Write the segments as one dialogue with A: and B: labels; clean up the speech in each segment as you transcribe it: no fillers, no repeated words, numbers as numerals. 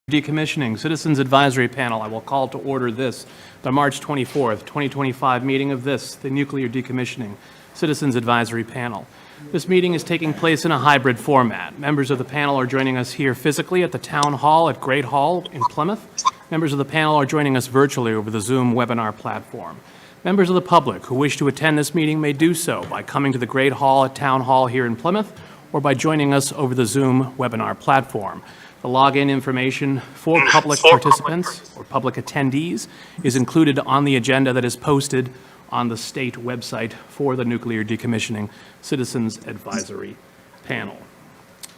A: Decommissioning Citizens Advisory Panel. I will call to order the March 24th, 2025 meeting of the Nuclear Decommissioning Citizens Advisory Panel. This meeting is taking place in a hybrid format. Members of the panel are joining us here physically at the Town Hall at Great Hall in Plymouth. Members of the panel are joining us virtually over the Zoom webinar platform. Members of the public who wish to attend this meeting may do so by coming to the Great Hall at Town Hall here in Plymouth or by joining us over the Zoom webinar platform. The login information for public participants or public attendees is included on the agenda that is posted on the state website for the Nuclear Decommissioning Citizens Advisory Panel.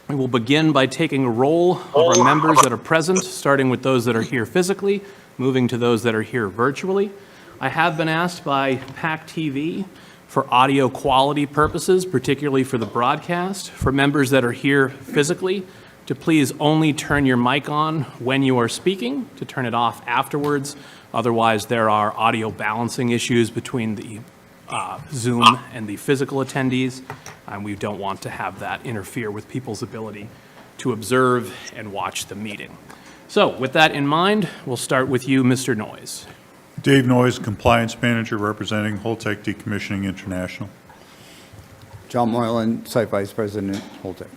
A: We will begin by taking a roll of our members that are present, starting with those that are here physically, moving to those that are here virtually. I have been asked by PAC TV for audio quality purposes, particularly for the broadcast, for members that are here physically, to please only turn your mic on when you are speaking, to turn it off afterwards. Otherwise, there are audio balancing issues between the Zoom and the physical attendees, and we don't want to have that interfere with people's ability to observe and watch the meeting. So with that in mind, we'll start with you, Mr. Noyes.
B: Dave Noyes, Compliance Manager representing Holtec Decommissioning International.
C: John Moylan, Site Vice President, Holtec.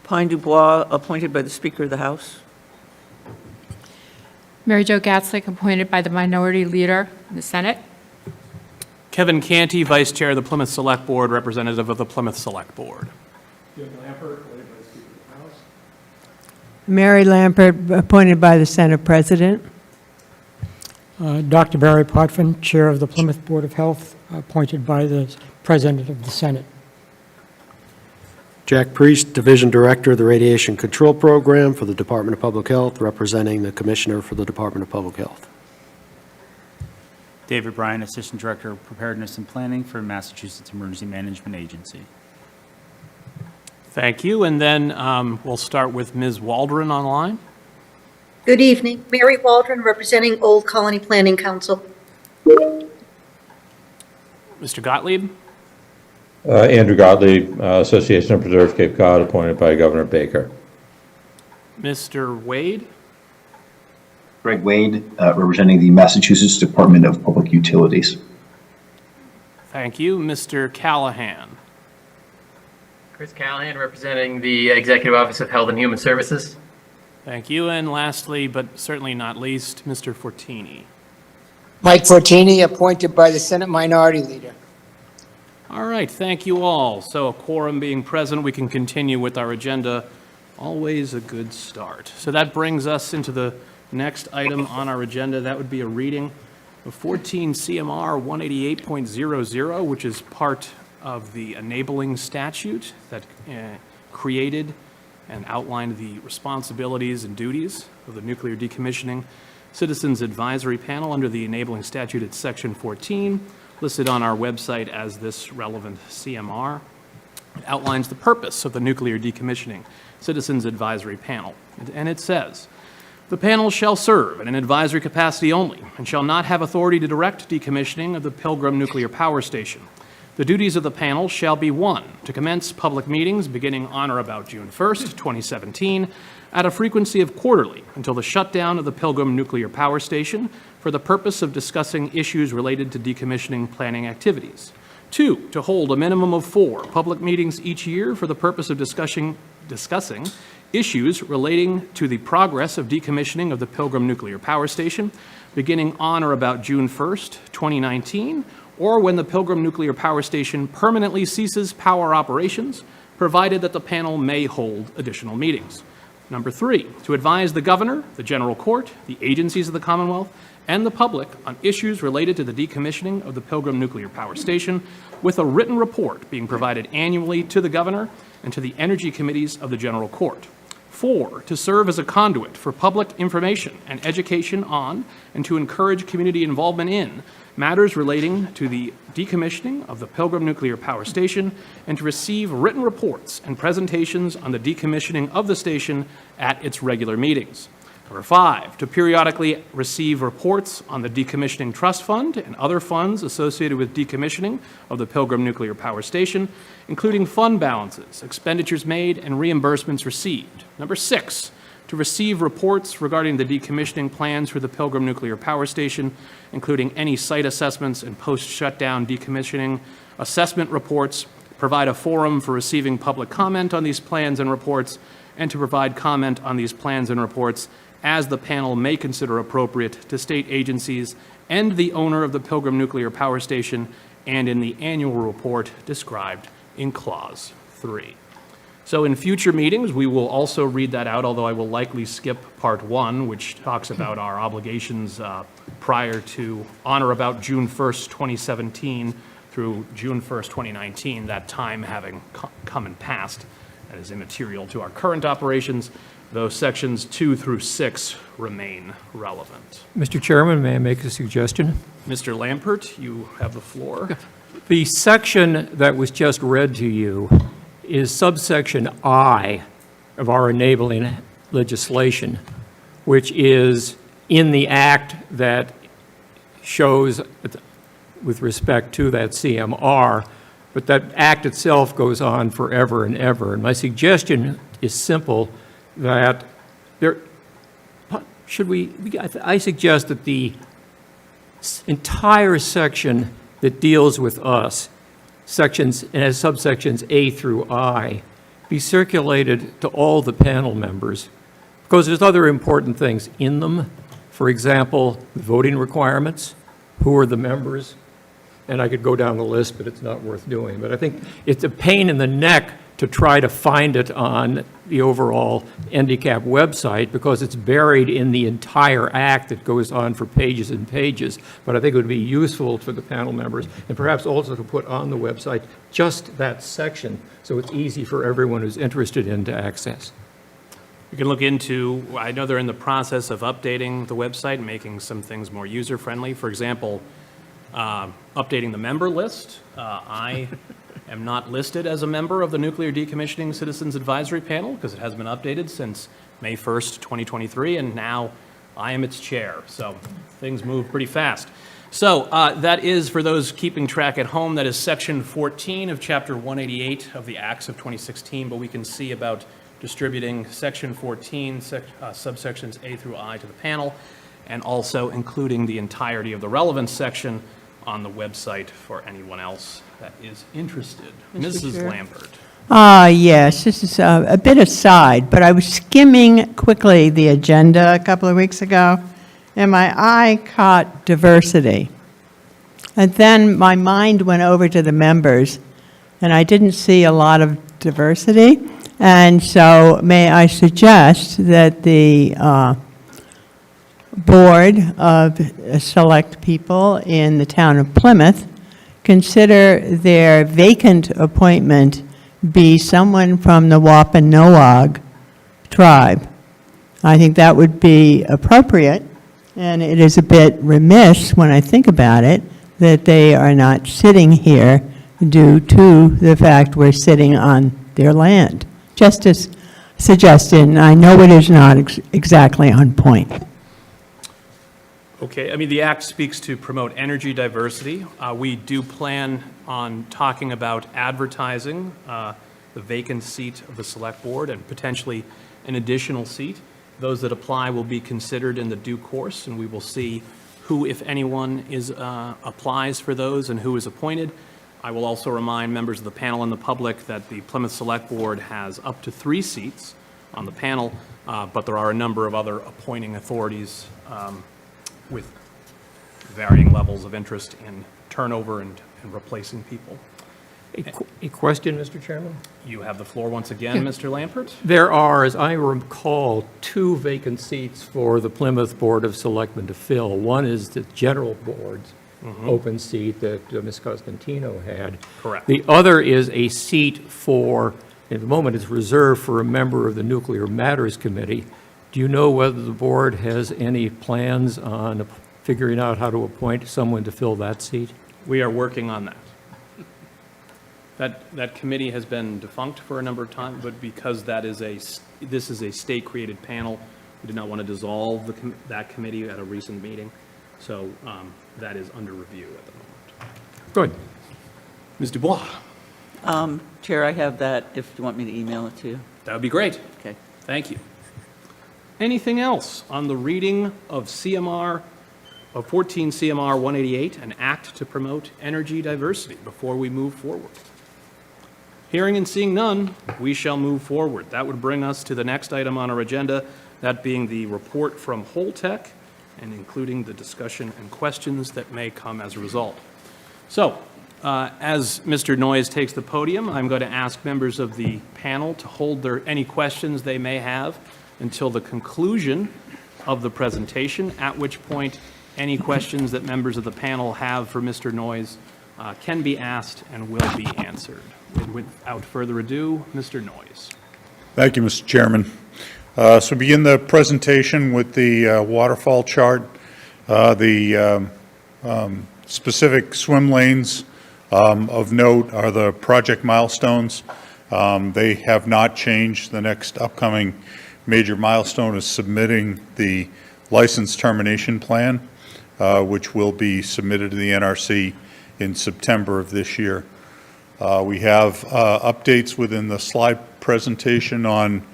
D: Pine Dubois, appointed by the Speaker of the House.
E: Mary Jo Gatzlick, appointed by the Minority Leader in the Senate.
A: Kevin Canty, Vice Chair of the Plymouth Select Board, representative of the Plymouth Select Board.
F: Mary Lampert, appointed by the Senate President.
G: Dr. Barry Potvin, Chair of the Plymouth Board of Health, appointed by the President of the Senate.
H: Jack Priest, Division Director of the Radiation Control Program for the Department of Public Health, representing the Commissioner for the Department of Public Health.
I: David Bryan, Assistant Director of Preparedness and Planning for Massachusetts Emergency Management Agency.
A: Thank you. And then we'll start with Ms. Waldron online.
J: Good evening. Mary Waldron, representing Old Colony Planning Council.
A: Mr. Gottlieb.
K: Andrew Gottlieb, Association of Preserve Cape Cod, appointed by Governor Baker.
A: Mr. Wade.
L: Greg Wade, representing the Massachusetts Department of Public Utilities.
A: Thank you. Mr. Callahan.
M: Chris Callahan, representing the Executive Office of Health and Human Services.
A: Thank you. And lastly, but certainly not least, Mr. Fortini.
N: Mike Fortini, appointed by the Senate Minority Leader.
A: All right, thank you all. So a quorum being present, we can continue with our agenda. Always a good start. So that brings us into the next item on our agenda. That would be a reading of 14 CMR 188.00, which is part of the enabling statute that created and outlined the responsibilities and duties of the Nuclear Decommissioning Citizens Advisory Panel under the enabling statute at Section 14. Listed on our website as this relevant CMR. It outlines the purpose of the Nuclear Decommissioning Citizens Advisory Panel. And it says, the panel shall serve in an advisory capacity only and shall not have authority to direct decommissioning of the Pilgrim Nuclear Power Station. The duties of the panel shall be 1, to commence public meetings beginning on or about June 1st, 2017, at a frequency of quarterly until the shutdown of the Pilgrim Nuclear Power Station for the purpose of discussing issues related to decommissioning planning activities. 2, to hold a minimum of 4 public meetings each year for the purpose of discussing issues relating to the progress of decommissioning of the Pilgrim Nuclear Power Station beginning on or about June 1st, 2019, or when the Pilgrim Nuclear Power Station permanently ceases power operations, provided that the panel may hold additional meetings. Number 3, to advise the governor, the general court, the agencies of the Commonwealth, and the public on issues related to the decommissioning of the Pilgrim Nuclear Power Station, with a written report being provided annually to the governor and to the energy committees of the general court. 4, to serve as a conduit for public information and education on, and to encourage community involvement in, matters relating to the decommissioning of the Pilgrim Nuclear Power Station, and to receive written reports and presentations on the decommissioning of the station at its regular meetings. Number 5, to periodically receive reports on the Decommissioning Trust Fund and other funds associated with decommissioning of the Pilgrim Nuclear Power Station, including fund balances, expenditures made, and reimbursements received. Number 6, to receive reports regarding the decommissioning plans for the Pilgrim Nuclear Power Station, including any site assessments and post-shutdown decommissioning assessment reports, provide a forum for receiving public comment on these plans and reports, and to provide comment on these plans and reports as the panel may consider appropriate to state agencies and the owner of the Pilgrim Nuclear Power Station, and in the annual report described in Clause 3. So in future meetings, we will also read that out, although I will likely skip Part 1, which talks about our obligations prior to, on or about June 1st, 2017 through June 1st, 2019, that time having come and passed. That is immaterial to our current operations, though sections 2 through 6 remain relevant.
O: Mr. Chairman, may I make a suggestion?
A: Mr. Lampert, you have the floor.
O: The section that was just read to you is subsection I of our enabling legislation, which is in the act that shows with respect to that CMR, but that act itself goes on forever and ever. And my suggestion is simple, that there, I suggest that the entire section that deals with us, sections, and has subsections A through I, be circulated to all the panel members, because there's other important things in them. For example, the voting requirements, who are the members, and I could go down the list, but it's not worth doing. But I think it's a pain in the neck to try to find it on the overall NDCAP website, because it's buried in the entire act that goes on for pages and pages. But I think it would be useful for the panel members, and perhaps also to put on the website just that section, so it's easy for everyone who's interested in to access.
A: We can look into, I know they're in the process of updating the website and making some things more user-friendly. For example, updating the member list. I am not listed as a member of the Nuclear Decommissioning Citizens Advisory Panel because it has been updated since May 1st, 2023, and now I am its chair. So things move pretty fast. So that is, for those keeping track at home, that is Section 14 of Chapter 188 of the Acts of 2016, but we can see about distributing Section 14, subsections A through I to the panel, and also including the entirety of the relevant section on the website for anyone else that is interested. Mrs.
F: Chair?
A: Lampert.
F: Yes, this is a bit aside, but I was skimming quickly the agenda a couple of weeks ago, and my eye caught diversity. And then my mind went over to the members, and I didn't see a lot of diversity. And so may I suggest that the board of select people in the town of Plymouth consider their vacant appointment be someone from the Wampanoag tribe. I think that would be appropriate, and it is a bit remiss when I think about it that they are not sitting here due to the fact we're sitting on their land. Just as suggested, I know it is not exactly on point.
A: Okay, I mean, the Act speaks to promote energy diversity. We do plan on talking about advertising the vacant seat of the Select Board and potentially an additional seat. Those that apply will be considered in the due course, and we will see who, if anyone, applies for those and who is appointed. I will also remind members of the panel and the public that the Plymouth Select Board has up to 3 seats on the panel, but there are a number of other appointing authorities with varying levels of interest in turnover and replacing people.
O: A question, Mr. Chairman?
A: You have the floor once again, Mr. Lampert.
O: There are, as I recall, 2 vacant seats for the Plymouth Board of Selectmen to fill. One is the general board's open seat that Ms. Costantino had.
A: Correct.
O: The other is a seat for, at the moment it's reserved for a member of the Nuclear Matters Committee. Do you know whether the board has any plans on figuring out how to appoint someone to fill that seat?
A: We are working on that. That committee has been defunct for a number of times, but because this is a state-created panel, we did not want to dissolve that committee at a recent meeting. So that is under review at the moment.
O: Good.
A: Ms. Dubois.
D: Chair, I have that if you want me to email it to you.
A: That would be great.
D: Okay.
A: Thank you. anything else on the reading of CMR, of 14 CMR 188, an act to promote energy diversity, before we move forward? Hearing and seeing none, we shall move forward. That would bring us to the next item on our agenda, that being the report from Holtec, and including the discussion and questions that may come as a result. So, as Mr. Noyes takes the podium, I'm going to ask members of the panel to hold any questions they may have until the conclusion of the presentation, at which point any questions that members of the panel have for Mr. Noyes can be asked and will be answered. And without further ado, Mr. Noyes.
B: Thank you, Mr. Chairman. So begin the presentation with the waterfall chart. The specific swim lanes of note are the project milestones. They have not changed. The next upcoming major milestone is submitting the license termination plan, which will be submitted to the NRC in September of this year. We have updates within the slide presentation on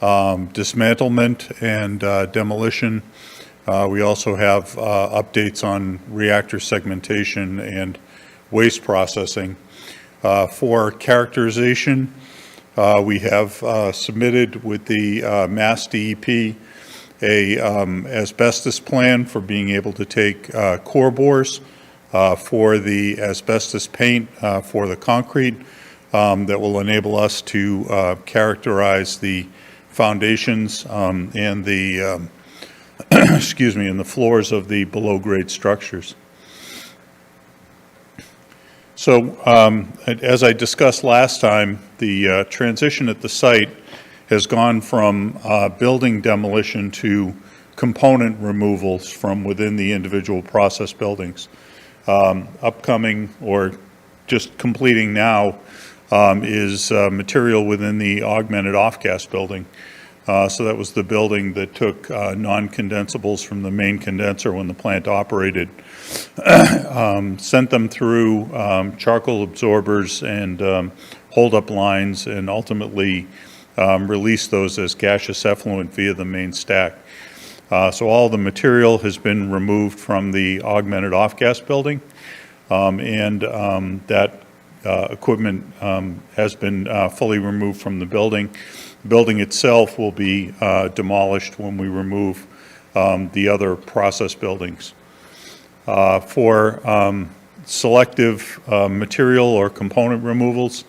B: dismantlement and demolition. We also have updates on reactor segmentation and waste processing. For characterization, we have submitted with the Mass DEP a asbestos plan for being able to take core bores for the asbestos paint for the concrete that will enable us to characterize the foundations and the excuse me, and the floors of the below-grade structures. So as I discussed last time, the transition at the site has gone from building demolition to component removals from within the individual process buildings. Upcoming, or just completing now, is material within the augmented off-gas building. So that was the building that took non-condensables from the main condenser when the plant operated, sent them through charcoal absorbers and hold-up lines, and ultimately released those as gaseous effluent via the main stack. So all the material has been removed from the augmented off-gas building, and that equipment has been fully removed from the building. The building itself will be demolished when we remove the other process buildings. For selective material or component removals,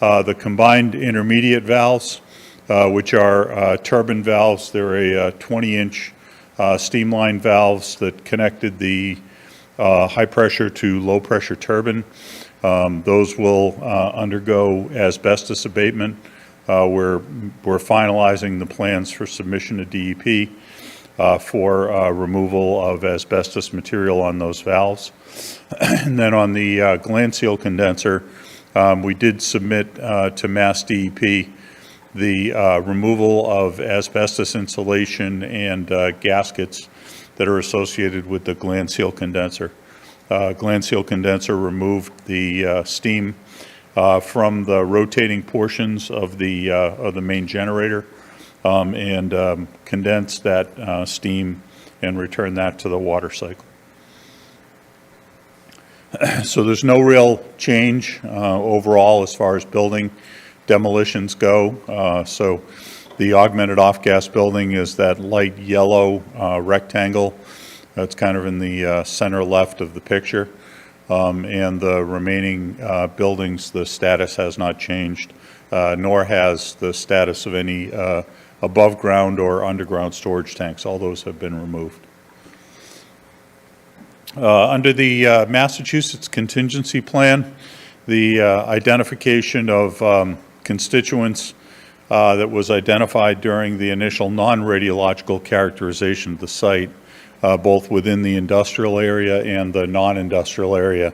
B: the combined intermediate valves, which are turbine valves, they're a 20-inch steamline valves that connected the high pressure to low pressure turbine. Those will undergo asbestos abatement. We're finalizing the plans for submission to DEP for removal of asbestos material on those valves. And then on the gland seal condenser, we did submit to Mass DEP the removal of asbestos insulation and gaskets that are associated with the gland seal condenser. Gland seal condenser removed the steam from the rotating portions of the main generator and condensed that steam and returned that to the water cycle. So there's no real change overall as far as building demolitions go. So the augmented off-gas building is that light yellow rectangle that's kind of in the center left of the picture. And the remaining buildings, the status has not changed, nor has the status of any above ground or underground storage tanks. All those have been removed. Under the Massachusetts contingency plan, the identification of constituents that was identified during the initial non-radiological characterization of the site, both within the industrial area and the non-industrial area.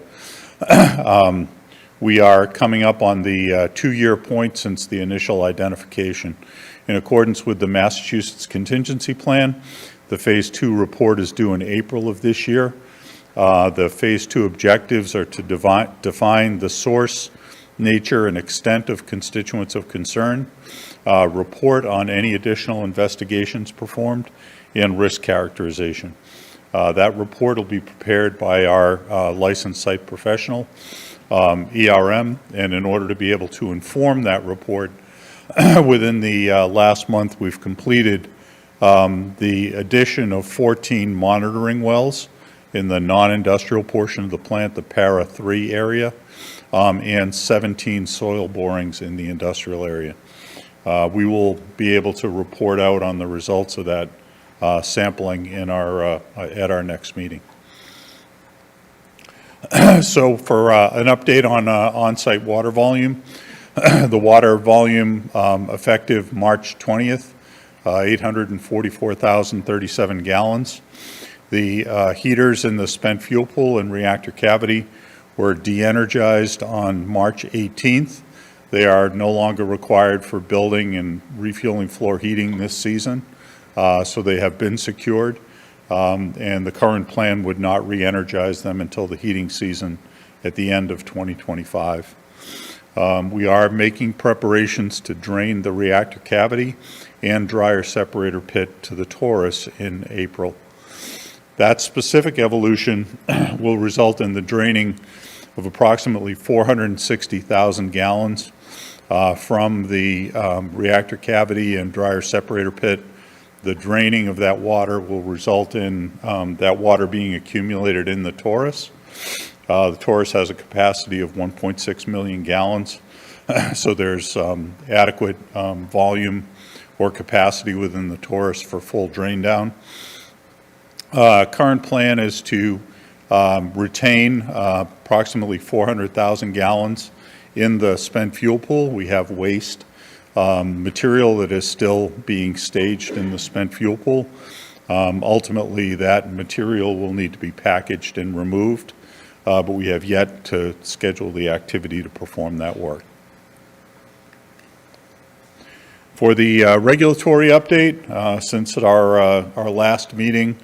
B: We are coming up on the 2-year point since the initial identification. In accordance with the Massachusetts contingency plan, the Phase 2 report is due in April of this year. The Phase 2 objectives are to define the source nature and extent of constituents of concern, report on any additional investigations performed, and risk characterization. That report will be prepared by our licensed site professional, ERM, and in order to be able to inform that report, within the last month, we've completed the addition of 14 monitoring wells in the non-industrial portion of the plant, the Para 3 area, and 17 soil borings in the industrial area. We will be able to report out on the results of that sampling in our at our next meeting. So for an update on on-site water volume, the water volume effective March 20th, 844,037 gallons. The heaters in the spent fuel pool and reactor cavity were de-energized on March 18th. They are no longer required for building and refueling floor heating this season, so they have been secured, and the current plan would not re-energize them until the heating season at the end of 2025. We are making preparations to drain the reactor cavity and dryer separator pit to the torus in April. That specific evolution will result in the draining of approximately 460,000 gallons from the reactor cavity and dryer separator pit. The draining of that water will result in that water being accumulated in the torus. The torus has a capacity of 1.6 million gallons, so there's adequate volume or capacity within the torus for full drain down. Current plan is to retain approximately 400,000 gallons in the spent fuel pool. We have waste material that is still being staged in the spent fuel pool. Ultimately, that material will need to be packaged and removed, but we have yet to schedule the activity to perform that work. For the regulatory update, since at our last meeting,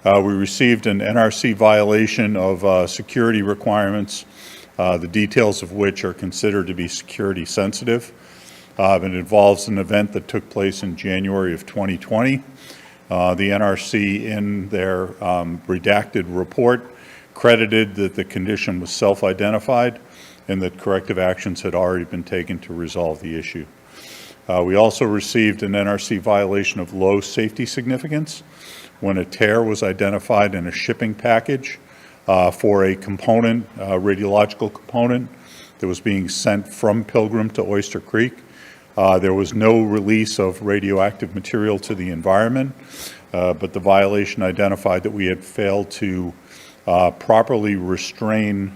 B: we received an NRC violation of security requirements, the details of which are considered to be security sensitive. It involves an event that took place in January of 2020. The NRC, in their redacted report, credited that the condition was self-identified and that corrective actions had already been taken to resolve the issue. We also received an NRC violation of low safety significance when a tear was identified in a shipping package for a component, radiological component, that was being sent from Pilgrim to Oyster Creek. There was no release of radioactive material to the environment, but the violation identified that we had failed to properly restrain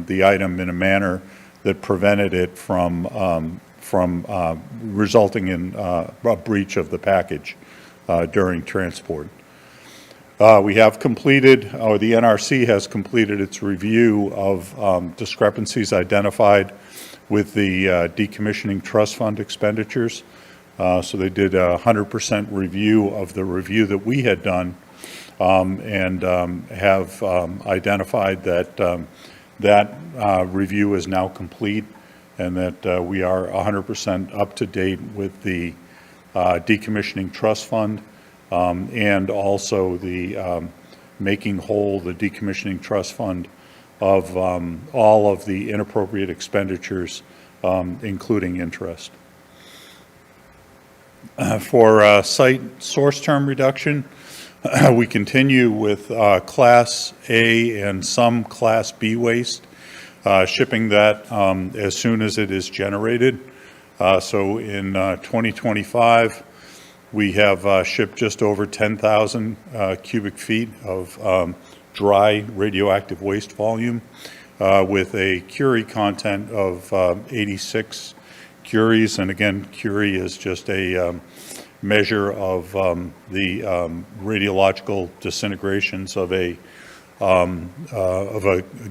B: the item in a manner that prevented it from resulting in a breach of the package during transport. We have completed, or the NRC has completed its review of discrepancies identified with the decommissioning trust fund expenditures. So they did a 100% review of the review that we had done, and have identified that that review is now complete, and that we are 100% up to date with the decommissioning trust fund, and also the making whole the decommissioning trust fund of all of the inappropriate expenditures, including interest. For site source term reduction, we continue with Class A and some Class B waste, shipping that as soon as it is generated. So in 2025, we have shipped just over 10,000 cubic feet of dry radioactive waste volume with a curie content of 86 curies. And again, curie is just a measure of the radiological disintegrations of a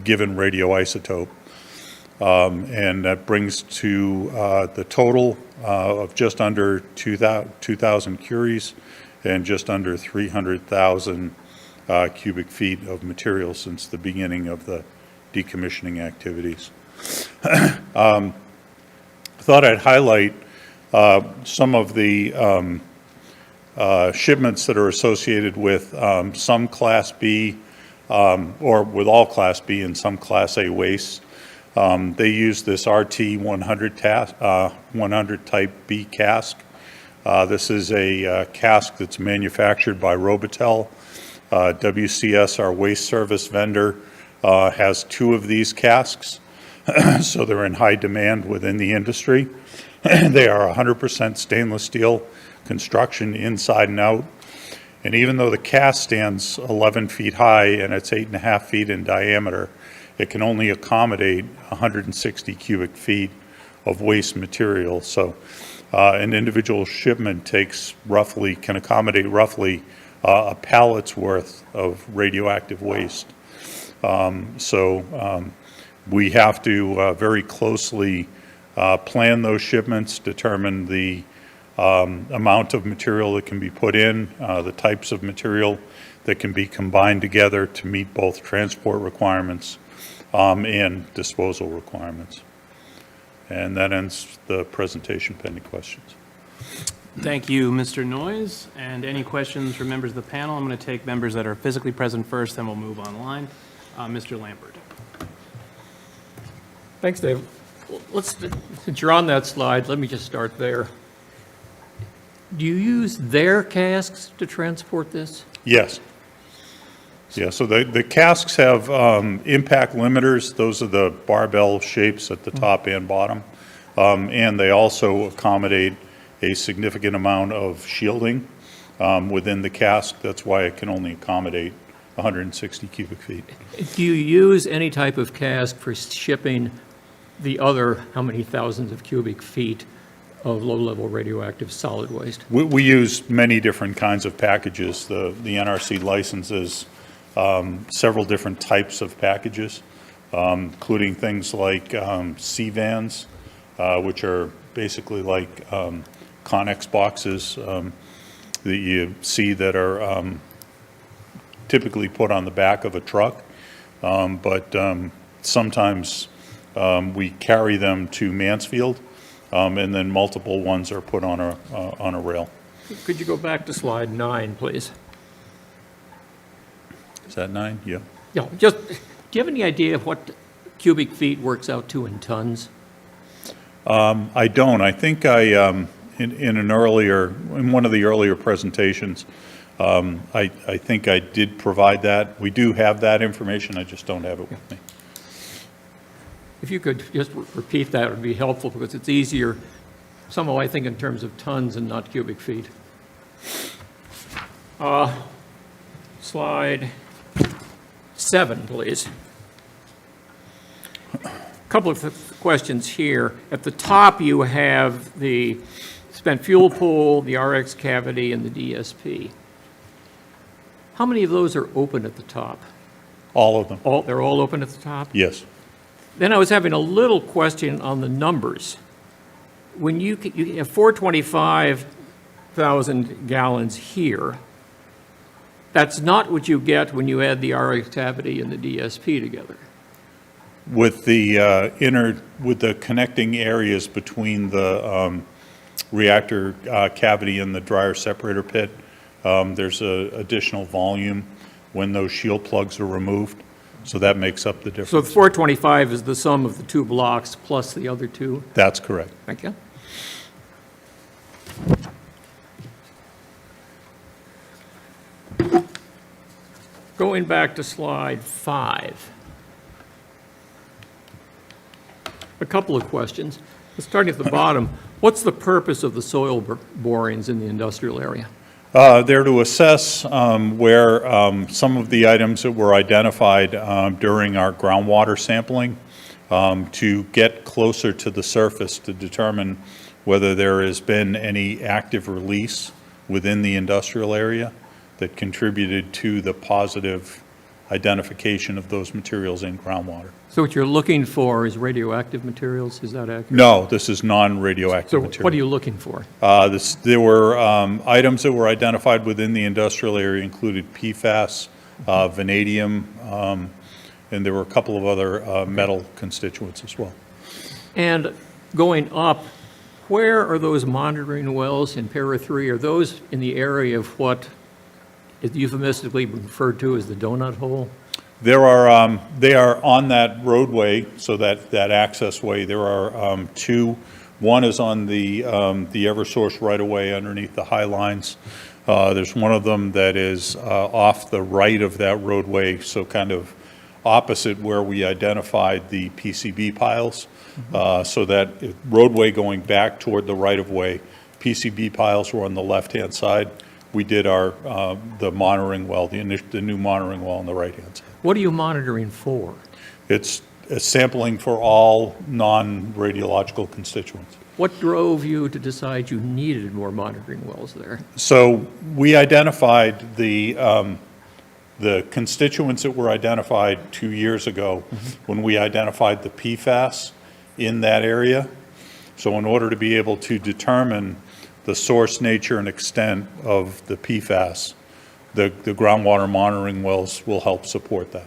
B: given radioisotope. And that brings to the total of just under 2,000 curies and just under 300,000 cubic feet of material since the beginning of the decommissioning activities. Thought I'd highlight some of the shipments that are associated with some Class B, or with all Class B and some Class A wastes. They use this RT 100 type B cask. This is a cask that's manufactured by Robitel. WCS, our waste service vendor, has 2 of these casks, so they're in high demand within the industry. They are 100% stainless steel construction inside and out. And even though the cask stands 11 feet high and it's 8.5 feet in diameter, it can only accommodate 160 cubic feet of waste material. So an individual shipment can accommodate roughly a pallet's worth of radioactive waste. We have to very closely plan those shipments, determine the amount of material that can be put in, the types of material that can be combined together to meet both transport requirements and disposal requirements. And that ends the presentation, pending questions.
A: Thank you, Mr. Noyes. And any questions from members of the panel? I'm going to take members that are physically present first, then we'll move online. Mr. Lampert.
O: Thanks, Dave. Since you're on that slide, let me just start there. Do you use their casks to transport this?
B: Yes. Yeah, so the casks have impact limiters. Those are the barbell shapes at the top and bottom. And they also accommodate a significant amount of shielding within the cask. That's why it can only accommodate 160 cubic feet.
O: Do you use any type of cask for shipping the other, how many thousands of cubic feet of low-level radioactive solid waste?
B: We use many different kinds of packages. The NRC licenses several different types of packages, including things like C-vans, which are basically like Connex boxes that you see that are typically put on the back of a truck, but sometimes we carry them to Mansfield, and then multiple ones are put on a rail.
O: Could you go back to slide 9, please?
B: Is that 9? Yeah.
O: Yeah, do you have any idea of what cubic feet works out to in tons?
B: I don't. I think in one of the earlier presentations, I think I did provide that. We do have that information. I just don't have it with me.
O: If you could just repeat that, it would be helpful, because it's easier, somehow I think in terms of tons and not cubic feet. Slide 7, please. A couple of questions here. At the top, you have the spent fuel pool, the RX cavity, and the DSP. How many of those are open at the top?
B: All of them.
O: They're all open at the top?
B: Yes.
O: Then I was having a little question on the numbers. When you have 425,000 gallons here, that's not what you get when you add the RX cavity and the DSP together.
B: With the with the connecting areas between the reactor cavity and the dryer separator pit, there's additional volume when those shield plugs are removed. So that makes up the difference.
O: So 425 is the sum of the 2 blocks plus the other 2?
B: That's correct.
O: Thank you. Going back to slide 5. A couple of questions. Starting at the bottom, what's the purpose of the soil borings in the industrial area?
B: They're to assess where some of the items that were identified during our groundwater sampling to get closer to the surface to determine whether there has been any active release within the industrial area that contributed to the positive identification of those materials in groundwater.
O: So what you're looking for is radioactive materials, is that accurate?
B: No, this is non-radioactive material.
O: So what are you looking for?
B: There were items that were identified within the industrial area included PFAS, vanadium, and there were a couple of other metal constituents as well.
O: And going up, where are those monitoring wells in Para 3? Are those in the area of what is euphemistically referred to as the donut hole?
B: They are on that roadway, so that access way. There are two. One is on the Eversource right-of-way underneath the High Lines. There's one of them that is off the right of that roadway, so kind of opposite where we identified the PCB piles. So that roadway going back toward the right-of-way, PCB piles were on the left-hand side. We did the monitoring well, the new monitoring well on the right-hand side.
O: What are you monitoring for?
B: It's sampling for all non-radiological constituents.
O: What drove you to decide you needed more monitoring wells there?
B: So we identified the constituents that were identified 2 years ago when we identified the PFAS in that area. So in order to be able to determine the source, nature, and extent of the PFAS, the groundwater monitoring wells will help support that.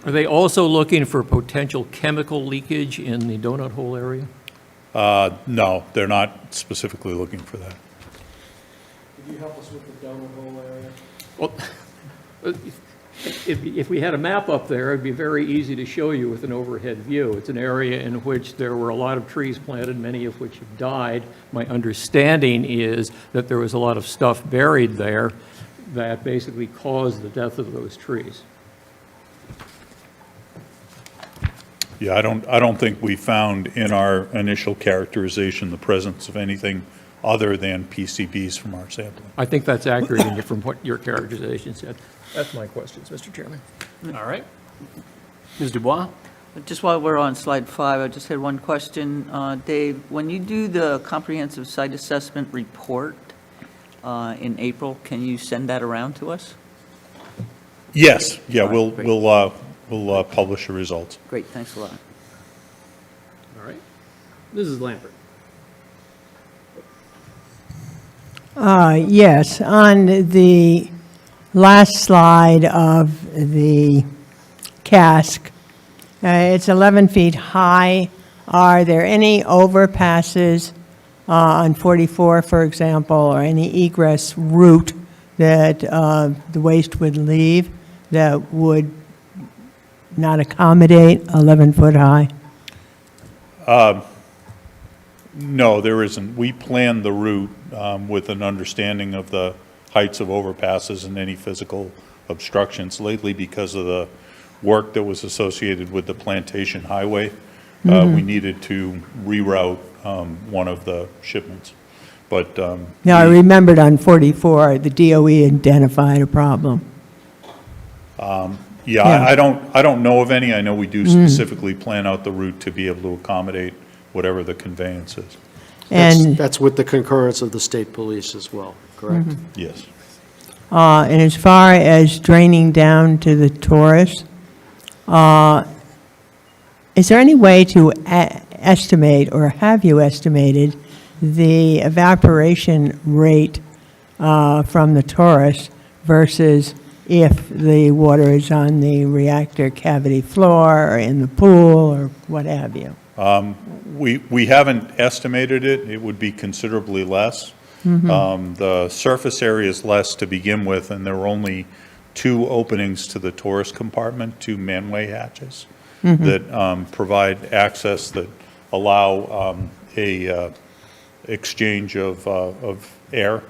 O: Are they also looking for potential chemical leakage in the donut hole area?
B: No, they're not specifically looking for that.
G: Could you help us with the donut hole area?
O: Well, if we had a map up there, it'd be very easy to show you with an overhead view. It's an area in which there were a lot of trees planted, many of which have died. My understanding is that there was a lot of stuff buried there that basically caused the death of those trees.
B: Yeah, I don't think we found in our initial characterization the presence of anything other than PCBs from our sampling.
O: I think that's accurate from what your characterization said. That's my questions, Mr. Chairman.
A: All right. Ms. Dubois?
D: Just while we're on slide 5, I just had one question. Dave, when you do the comprehensive site assessment report in April, can you send that around to us?
B: Yes, yeah,
D: All right, great.
B: we'll publish the results.
D: Great, thanks a lot.
A: All right. Mrs. Lambert?
F: Yes, on the last slide of the cask, it's 11 feet high. Are there any overpasses on 44, for example, or any egress route that the waste would leave that would not accommodate 11 foot high?
B: No, there isn't. We planned the route with an understanding of the heights of overpasses and any physical obstructions. Lately, because of the work that was associated with the Plantation Highway, we needed to reroute one of the shipments. But
F: Now, I remembered on 44, the DOE identified a problem.
B: yeah, I don't know of any. I know we do specifically plan out the route to be able to accommodate whatever the conveyance is.
F: And
H: That's with the concurrence of the state police as well, correct?
B: Yes.
F: and as far as draining down to the Taurus, is there any way to estimate, or have you estimated, the evaporation rate from the Taurus versus if the water is on the reactor cavity floor or in the pool or what have you?
B: We haven't estimated it. It would be considerably less. The surface area is less to begin with, and there were only 2 openings to the Taurus compartment, 2 manway hatches that provide access that allow a exchange of air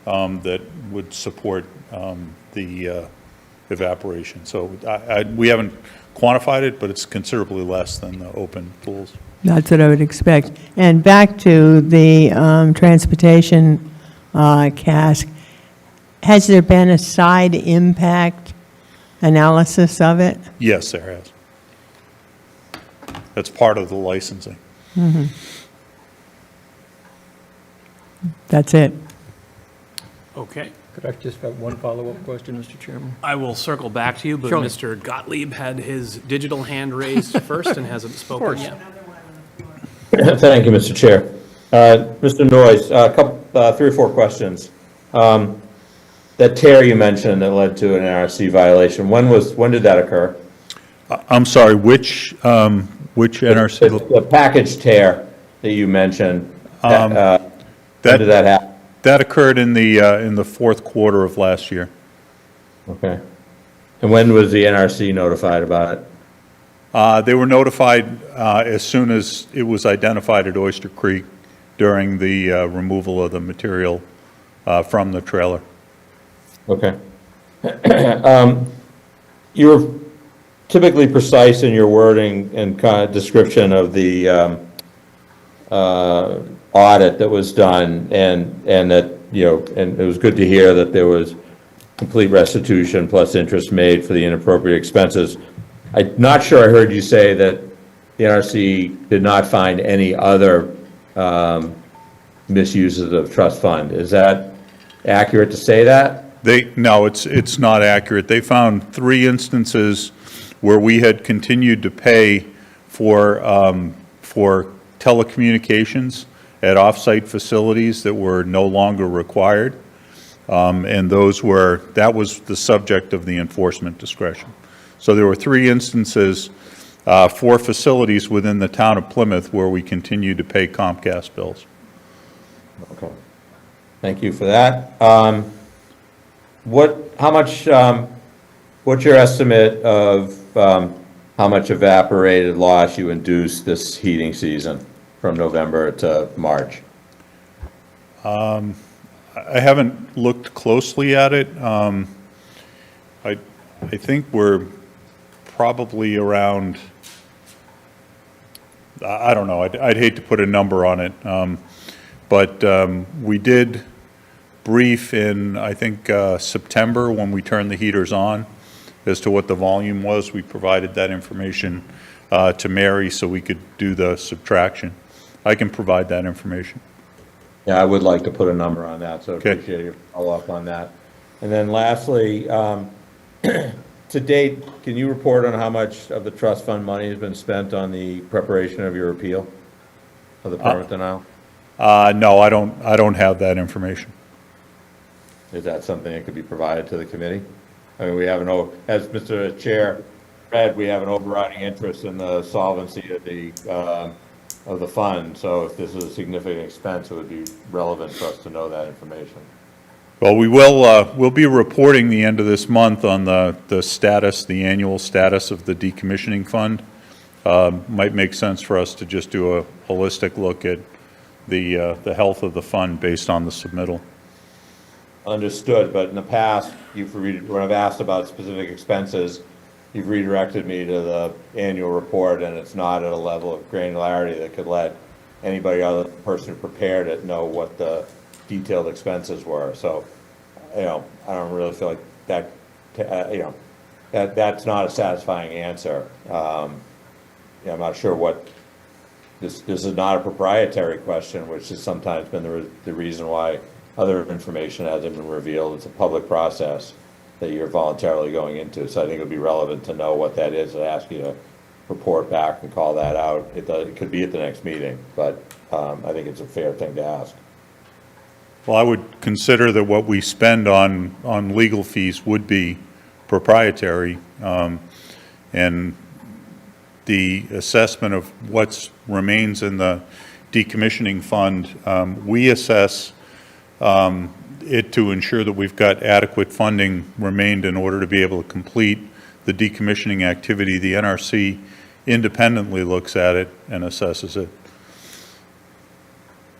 B: that would support the evaporation. So we haven't quantified it, but it's considerably less than the open pools.
F: That's what I would expect. And back to the transportation cask, has there been a side impact analysis of it?
B: Yes, there has. That's part of the licensing.
F: That's it.
A: Okay.
O: Could I just have one follow-up question, Mr. Chairman?
A: I will circle back to you, but
O: Surely.
A: Mr. Gottlieb had his digital hand raised first and hasn't spoken yet.
K: Thank you, Mr. Chair. Mr. Noyes, a couple, 3 or 4 questions. That tear you mentioned that led to an NRC violation, when did that occur?
B: I'm sorry, which NRC?
K: The package tear that you mentioned, when did that happen?
B: That occurred in the fourth quarter of last year.
K: Okay. And when was the NRC notified about it?
B: They were notified as soon as it was identified at Oyster Creek during the removal of the material from the trailer.
K: Okay. You're typically precise in your wording and kind of description of the audit that was done, and that, you know, and it was good to hear that there was complete restitution plus interest made for the inappropriate expenses. I'm not sure I heard you say that the NRC did not find any other misuses of trust fund. Is that accurate to say that?
B: No, it's not accurate. They found 3 instances where we had continued to pay for telecommunications at off-site facilities that were no longer required. And that was the subject of the enforcement discretion. So there were 3 instances for facilities within the town of Plymouth where we continued to pay Comcast bills.
K: Okay. Thank you for that. What's your estimate of how much evaporated loss you induced this heating season from November to March?
B: I haven't looked closely at it. I think we're probably around, I don't know, I'd hate to put a number on it, but we did brief in, I think, September when we turned the heaters on as to what the volume was. We provided that information to Mary so we could do the subtraction. I can provide that information.
K: Yeah, I would like to put a number on that, so I
B: Okay.
K: appreciate your follow-up on that. And then lastly, to date, can you report on how much of the trust fund money has been spent on the preparation of your appeal of the permit denial?
B: No, I don't have that information.
K: Is that something that could be provided to the committee? I mean, we have as Mr. Chair read, we have an overriding interest in the solvency of the fund. So if this is a significant expense, it would be relevant for us to know that information.
B: Well, we'll be reporting the end of this month on the status, the annual status of the decommissioning fund. Might make sense for us to just do a holistic look at the health of the fund based on the submittal.
K: Understood, but in the past, when I've asked about specific expenses, you've redirected me to the annual report, and it's not at a level of granularity that could let anybody other than the person who prepared it know what the detailed expenses were. So, you know, I don't really feel like that, that's not a satisfying answer. I'm not sure what, this is not a proprietary question, which has sometimes been the reason why other information hasn't been revealed. It's a public process that you're voluntarily going into. So I think it would be relevant to know what that is and ask you to report back and call that out. It could be at the next meeting, but I think it's a fair thing to ask.
B: Well, I would consider that what we spend on legal fees would be proprietary, and the assessment of what remains in the decommissioning fund, we assess it to ensure that we've got adequate funding remained in order to be able to complete the decommissioning activity. The NRC independently looks at it and assesses it.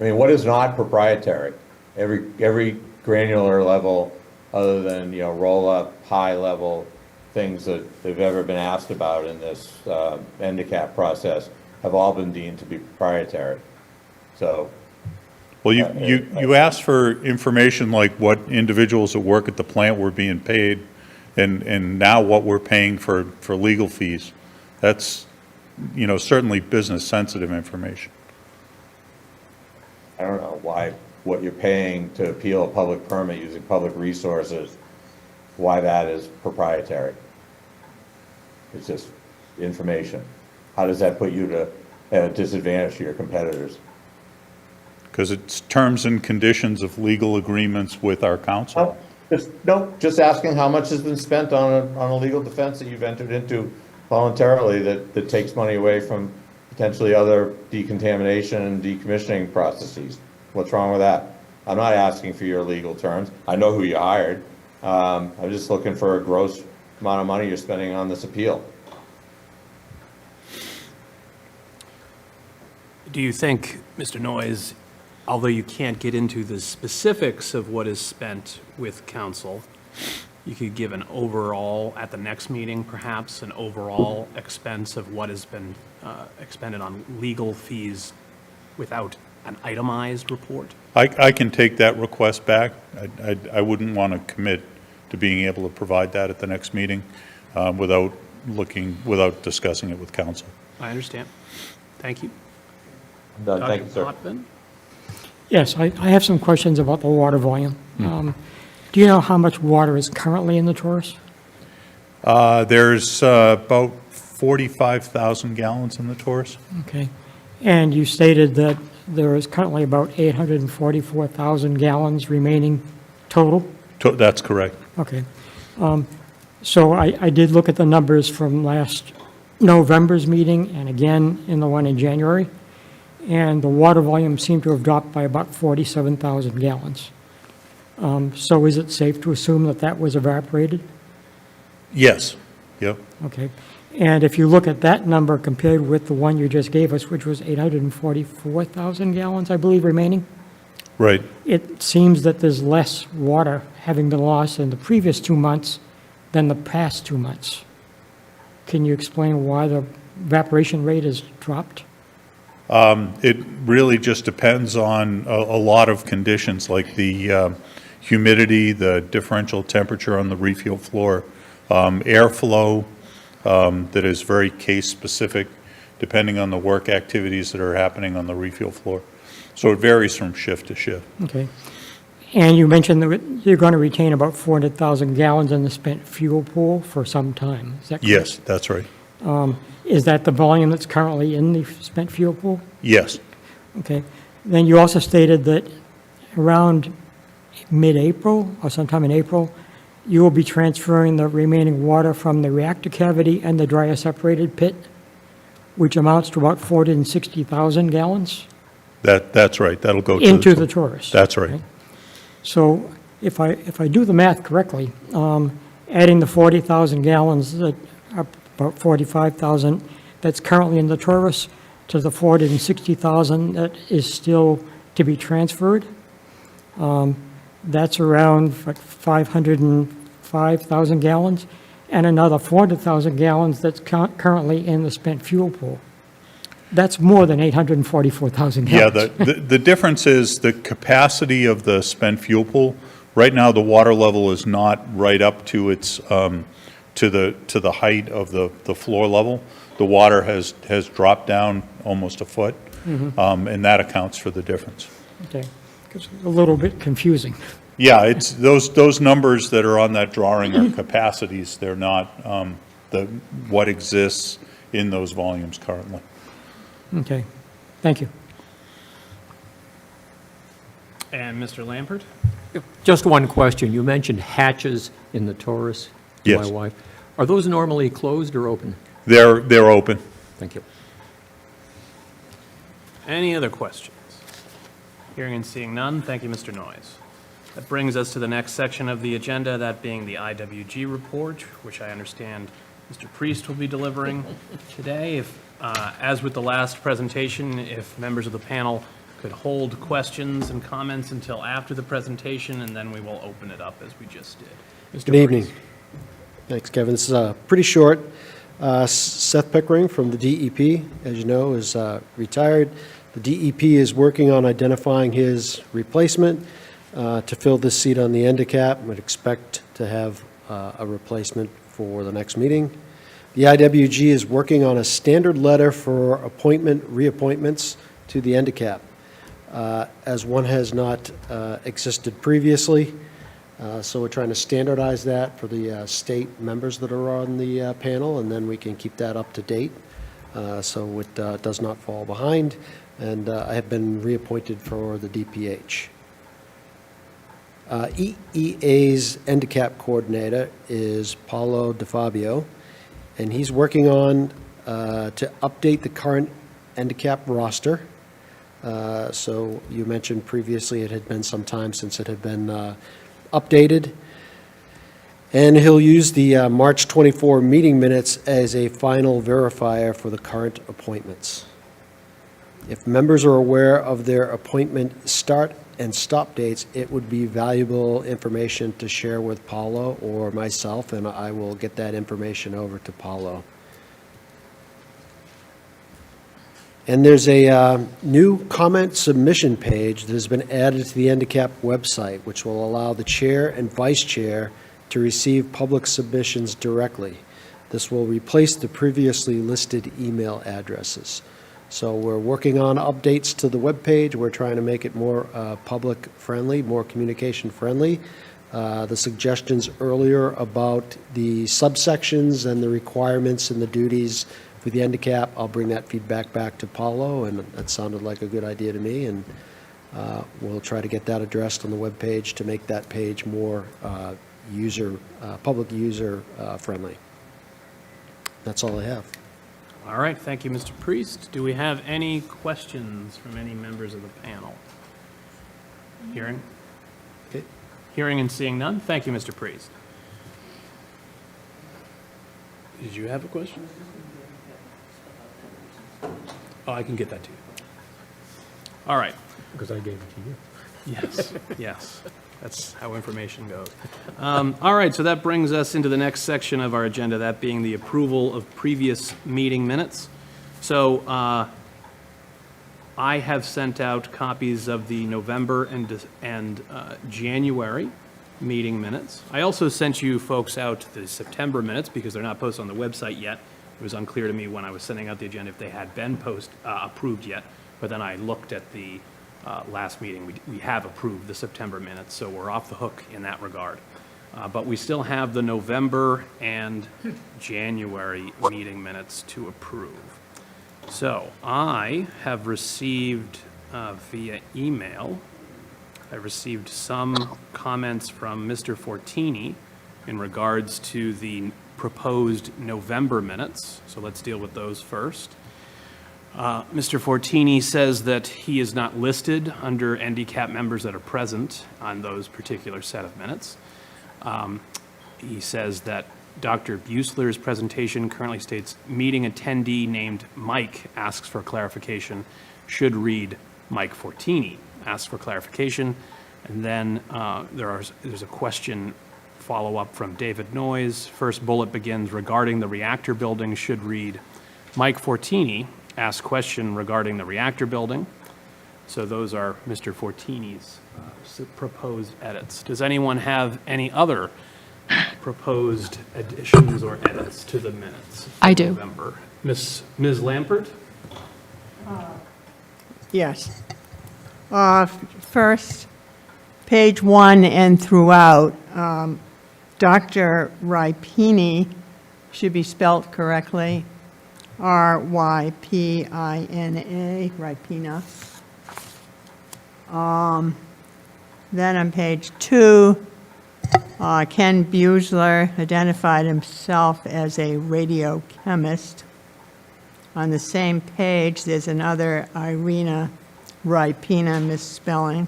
K: I mean, what is not proprietary? Every granular level, other than, roll-up, high-level things that they've ever been asked about in this NDCAP process, have all been deemed to be proprietary. So.
B: Well, you asked for information like what individuals that work at the plant were being paid, and now what we're paying for legal fees. That's, certainly business-sensitive information.
K: I don't know what you're paying to appeal a public permit using public resources, why that is proprietary. It's just information. How does that put you at a disadvantage to your competitors?
B: Because it's terms and conditions of legal agreements with our counsel.
K: Just asking how much has been spent on a legal defense that you've entered into voluntarily that takes money away from potentially other decontamination and decommissioning processes. What's wrong with that? I'm not asking for your legal terms. I know who you hired. I'm just looking for a gross amount of money you're spending on this appeal.
A: Do you think, Mr. Noyes, although you can't get into the specifics of what is spent with council, you could give an overall, at the next meeting perhaps, an overall expense of what has been expended on legal fees without an itemized report?
B: I can take that request back. I wouldn't want to commit to being able to provide that at the next meeting without discussing it with council.
A: I understand. Thank you.
K: I'm done. Thank you, sir.
A: Dr. Potvin?
G: Yes, I have some questions about the water volume. Do you know how much water is currently in the Taurus?
B: There's about 45,000 gallons in the Taurus.
G: Okay. And you stated that there is currently about 844,000 gallons remaining total?
B: That's correct.
G: Okay. So I did look at the numbers from last November's meeting and again in the one in January, and the water volume seemed to have dropped by about 47,000 gallons. So is it safe to assume that that was evaporated?
B: Yes. Yep.
G: Okay. And if you look at that number compared with the one you just gave us, which was 844,000 gallons, I believe, remaining,
B: Right.
G: it seems that there's less water having been lost in the previous 2 months than the past 2 months. Can you explain why the evaporation rate has dropped?
B: It really just depends on a lot of conditions, like the humidity, the differential temperature on the refuel floor, airflow that is very case-specific, depending on the work activities that are happening on the refuel floor. So it varies from shift to shift.
G: Okay. And you mentioned that you're going to retain about 400,000 gallons in the spent fuel pool for some time. Is that correct?
B: Yes, that's right.
G: Is that the volume that's currently in the spent fuel pool?
B: Yes.
G: Okay. Then you also stated that around mid-April or sometime in April, you will be transferring the remaining water from the reactor cavity and the dryer separated pit, which amounts to about 460,000 gallons?
B: That's right. That'll go
G: into the Taurus.
B: That's right.
G: Okay. So if I do the math correctly, adding the 40,000 gallons, that are about 45,000 that's currently in the Taurus to the 460,000 that is still to be transferred, that's around 505,000 gallons, and another 400,000 gallons that's currently in the spent fuel pool. That's more than 844,000 gallons.
B: Yeah, the difference is the capacity of the spent fuel pool. Right now, the water level is not right up to its to the height of the floor level. The water has dropped down almost a foot, and that accounts for the difference.
G: Okay, it's a little bit confusing.
B: Yeah, it's those numbers that are on that drawing are capacities. They're not what exists in those volumes currently.
G: Okay, thank you.
A: And Mr. Lampert?
O: Just one question. You mentioned hatches in the Taurus to
B: Yes.
O: my wife. Are those normally closed or open?
B: They're open.
O: Thank you.
A: Any other questions? Hearing and seeing none, thank you, Mr. Noyes. That brings us to the next section of the agenda, that being the IWG report, which I understand Mr. Priest will be delivering today. If, as with the last presentation, if members of the panel could hold questions and comments until after the presentation, and then we will open it up as we just did. Mr.
H: Good evening.
A: Priest.
H: Thanks, Kevin. This is pretty short. Seth Pickering from the DEP, as you know, is retired. The DEP is working on identifying his replacement to fill this seat on the ENDICAP. Would expect to have a replacement for the next meeting. The IWG is working on a standard letter for reappointments to the ENDICAP, as one has not existed previously. So we're trying to standardize that for the state members that are on the panel, and then we can keep that up to date so it does not fall behind. And I have been reappointed for the DPH. EEA's ENDICAP coordinator is Paulo DeFabio. And he's working on to update the current handicap roster. So you mentioned previously it had been some time since it had been updated. And he'll use the March 24 meeting minutes as a final verifier for the current appointments. If members are aware of their appointment start and stop dates, it would be valuable information to share with Paulo or myself, and I will get that information over to Paulo. And there's a new comment submission page that has been added to the handicap website, which will allow the chair and vice chair to receive public submissions directly. This will replace the previously listed email addresses. So we're working on updates to the webpage. We're trying to make it more public-friendly, more communication-friendly. The suggestions earlier about the subsections and the requirements and the duties for the handicap, I'll bring that feedback back to Paulo, and that sounded like a good idea to me, and we'll try to get that addressed on the webpage to make that page more public user friendly. That's all I have.
A: All right, thank you, Mr. Priest. Do we have any questions from any members of the panel? Hearing?
H: Okay.
A: Hearing and seeing none. Thank you, Mr. Priest. Did you have a question? Oh, I can get that to you. All right.
O: Because I gave it to you.
A: Yes, yes. That's how information goes. All right, so that brings us into the next section of our agenda, that being the approval of previous meeting minutes. So I have sent out copies of the November and January meeting minutes. I also sent you folks out the September minutes because they're not posted on the website yet. It was unclear to me when I was sending out the agenda if they had been approved yet, but then I looked at the last meeting. We have approved the September minutes, so we're off the hook in that regard. But we still have the November and January meeting minutes to approve. So I have received via email, I received some comments from Mr. Fortini in regards to the proposed November minutes. So let's deal with those first. Mr. Fortini says that he is not listed under handicap members that are present on those particular set of minutes. He says that Dr. Buesler's presentation currently states, meeting attendee named Mike asks for clarification, should read Mike Fortini asks for clarification. And then there's a question follow-up from David Noyes. First bullet begins, regarding the reactor building should read Mike Fortini ask question regarding the reactor building. So those are Mr. Fortini's proposed edits. Does anyone have any other proposed additions or edits to the minutes?
E: I do.
A: November. Ms. Lampert?
F: Yes. First, page 1 and throughout, Dr. Ripina should be spelt correctly. R-Y-P-I-N-A, Ripina. Then on page 2, Ken Buesler identified himself as a radiochemist. On the same page, there's another Irina Ripina misspelling.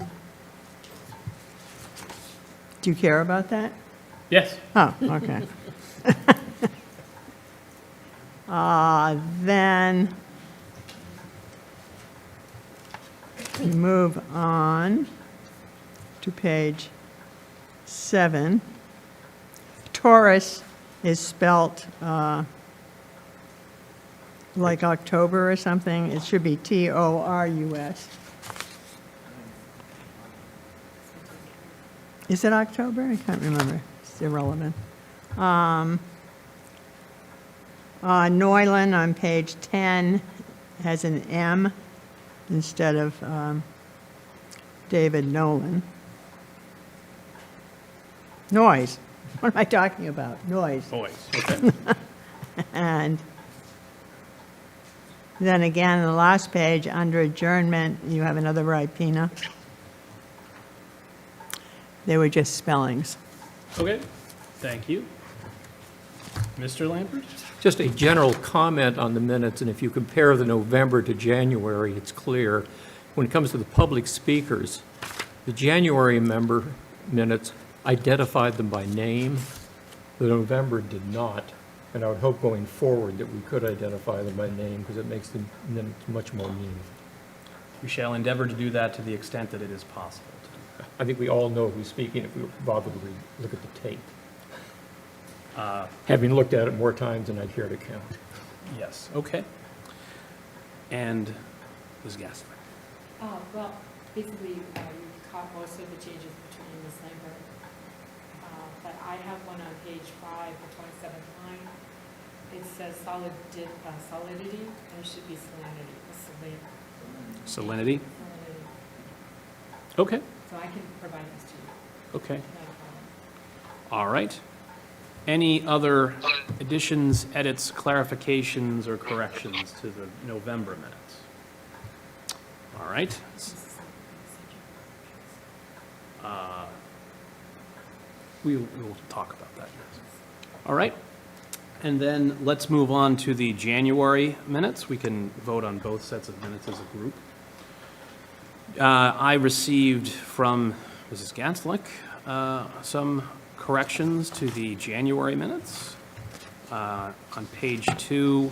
F: Do you care about that?
A: Yes.
F: Oh, okay. Then we move on to page 7. Taurus is spelt like October or something. It should be T-O-R-U-S. Is it October? I can't remember. It's irrelevant. Neuland on page 10 has an M instead of David Nolan. Noise. What am I talking about? Noise.
A: Noise, okay.
F: And then again, on the last page, under adjournment, you have another Ripina. They were just spellings.
A: Okay, thank you. Mr. Lampert?
O: Just a general comment on the minutes, and if you compare the November to January, it's clear. When it comes to the public speakers, the January member minutes identified them by name. The November did not, and I would hope going forward that we could identify them by name because it makes the minutes much more meaningful.
A: We shall endeavor to do that to the extent that it is possible.
O: I think we all know who's speaking if we bother to look at the tape. Having looked at it more times than I care to count.
A: Yes, okay. And Ms. Gassler?
E: Well, basically, you caught most of the changes between Ms. Lambert. But I have one on page 5, the 27th line. It says solidity, and it should be salinity.
A: Salinity? Okay,
E: So I can provide this to you.
A: okay.
E: Not a problem.
A: All right. Any other additions, edits, clarifications, or corrections to the November minutes? All right. We'll talk about that next. All right. And then let's move on to the January minutes. We can vote on both sets of minutes as a group. I received from Mrs. Ganslick some corrections to the January minutes. On page 2,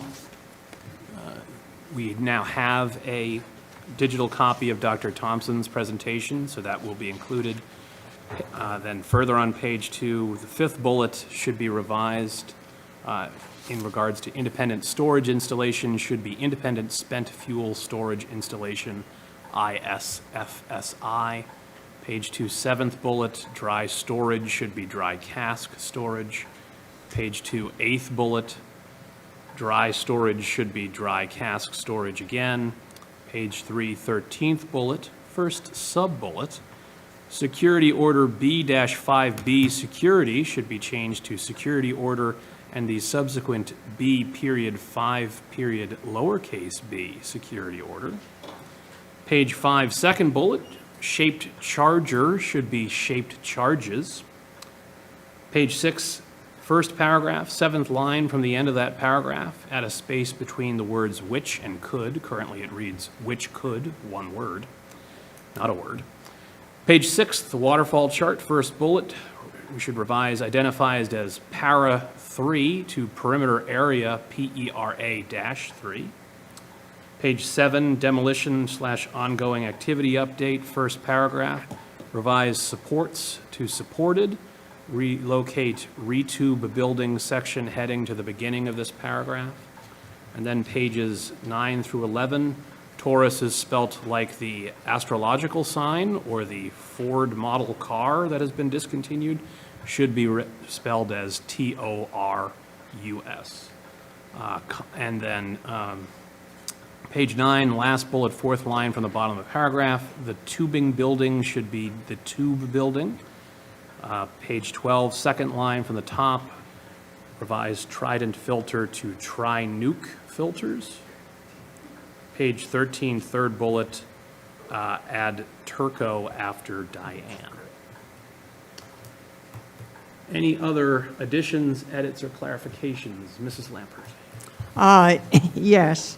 A: we now have a digital copy of Dr. Thompson's presentation, so that will be included. Then further on page 2, the 5th bullet should be revised in regards to independent storage installation, should be independent spent fuel storage installation, ISFSI. Page 2, 7th bullet, dry storage should be dry cask storage. Page 2, 8th bullet, dry storage should be dry cask storage again. Page 3, 13th bullet, first sub-bullet, security order B-5B security should be changed to security order and the subsequent B.5 period lowercase b security order. Page 5, second bullet, shaped charger should be shaped charges. Page 6, first paragraph, 7th line from the end of that paragraph, add a space between the words which and could. Currently it reads which could, one word, not a word. Page 6, the waterfall chart, first bullet, we should revise identified as para 3 to perimeter area PERA-3. Page 7, demolition / ongoing activity update, first paragraph, revise supports to supported, relocate retube building section heading to the beginning of this paragraph. And then pages 9 through 11, Taurus is spelt like the astrological sign or the Ford model car that has been discontinued, should be spelled as TORUS. And then page 9, last bullet, 4th line from the bottom of the paragraph, the tubing building should be the tube building. Page 12, second line from the top, revised Trident filter to Tri-Nuke filters. Page 13, third bullet, add Turco after Diane. Any other additions, edits, or clarifications? Mrs. Lampert.
F: Yes.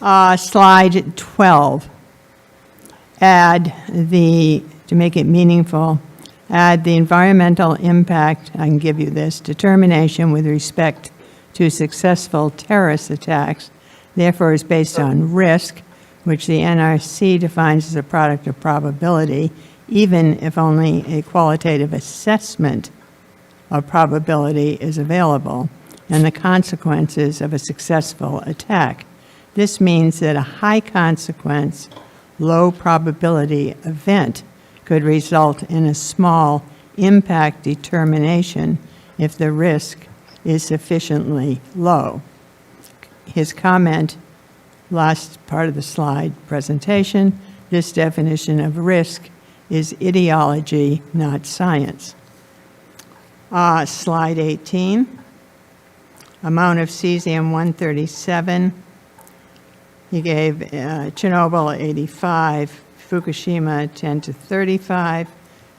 F: Slide 12. To make it meaningful, add the environmental impact, I can give you this, determination with respect to successful terrorist attacks, therefore is based on risk, which the NRC defines as a product of probability, even if only a qualitative assessment of probability is available, and the consequences of a successful attack. This means that a high consequence, low probability event could result in a small impact determination if the risk is sufficiently low. His comment, last part of the slide presentation, this definition of risk is ideology, not science. Slide 18, amount of cesium-137. He gave Chernobyl 85, Fukushima 10 to 35,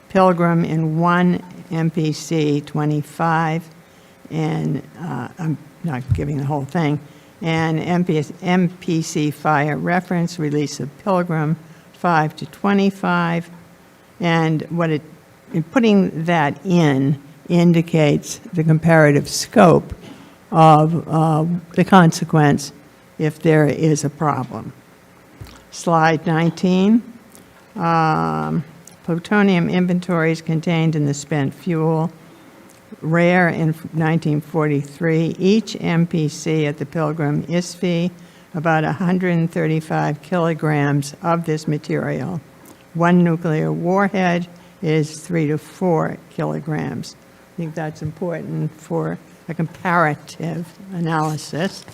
F: Pilgrim in 1, MPC 25, and I'm not giving the whole thing, and MPC fire reference, release of Pilgrim, 5 to 25, and in putting that in indicates the comparative scope of the consequence if there is a problem. Slide 19, plutonium inventories contained in the spent fuel, rare in 1943. Each MPC at the Pilgrim ISFI, about 135 kilograms of this material. One nuclear warhead is 3 to 4 kilograms. I think that's important for a comparative analysis.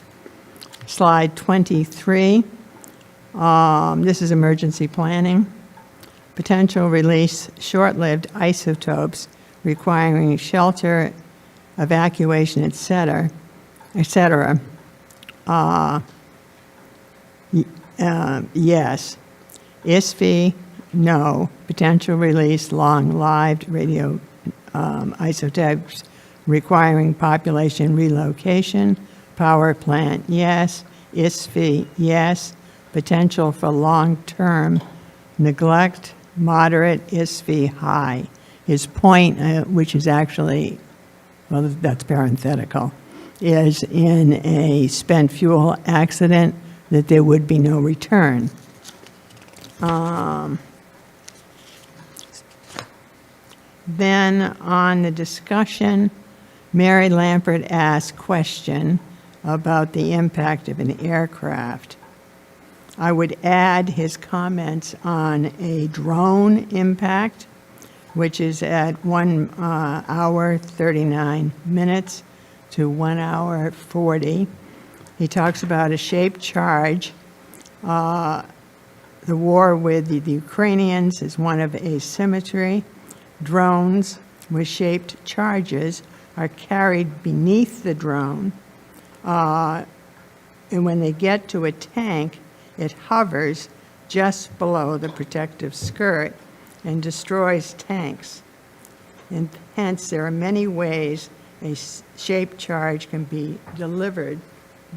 F: Slide 23. This is emergency planning. Potential release short-lived isotopes requiring shelter, evacuation, etc. Yes. ISFI, no. Potential release long-lived radio isotopes requiring population relocation. Power plant, yes. ISFI, yes. Potential for long-term neglect, moderate. ISFI, high. His point, which is actually, well, that's parenthetical, is in a spent fuel accident that there would be no return. Then on the discussion, Mary Lampert asked question about the impact of an aircraft. I would add his comments on a drone impact, which is at 1 hour 39 minutes to 1 hour 40. He talks about a shaped charge. The war with the Ukrainians is one of asymmetry. Drones with shaped charges are carried beneath the drone, and when they get to a tank, it hovers just below the protective skirt and destroys tanks. And hence, there are many ways a shaped charge can be delivered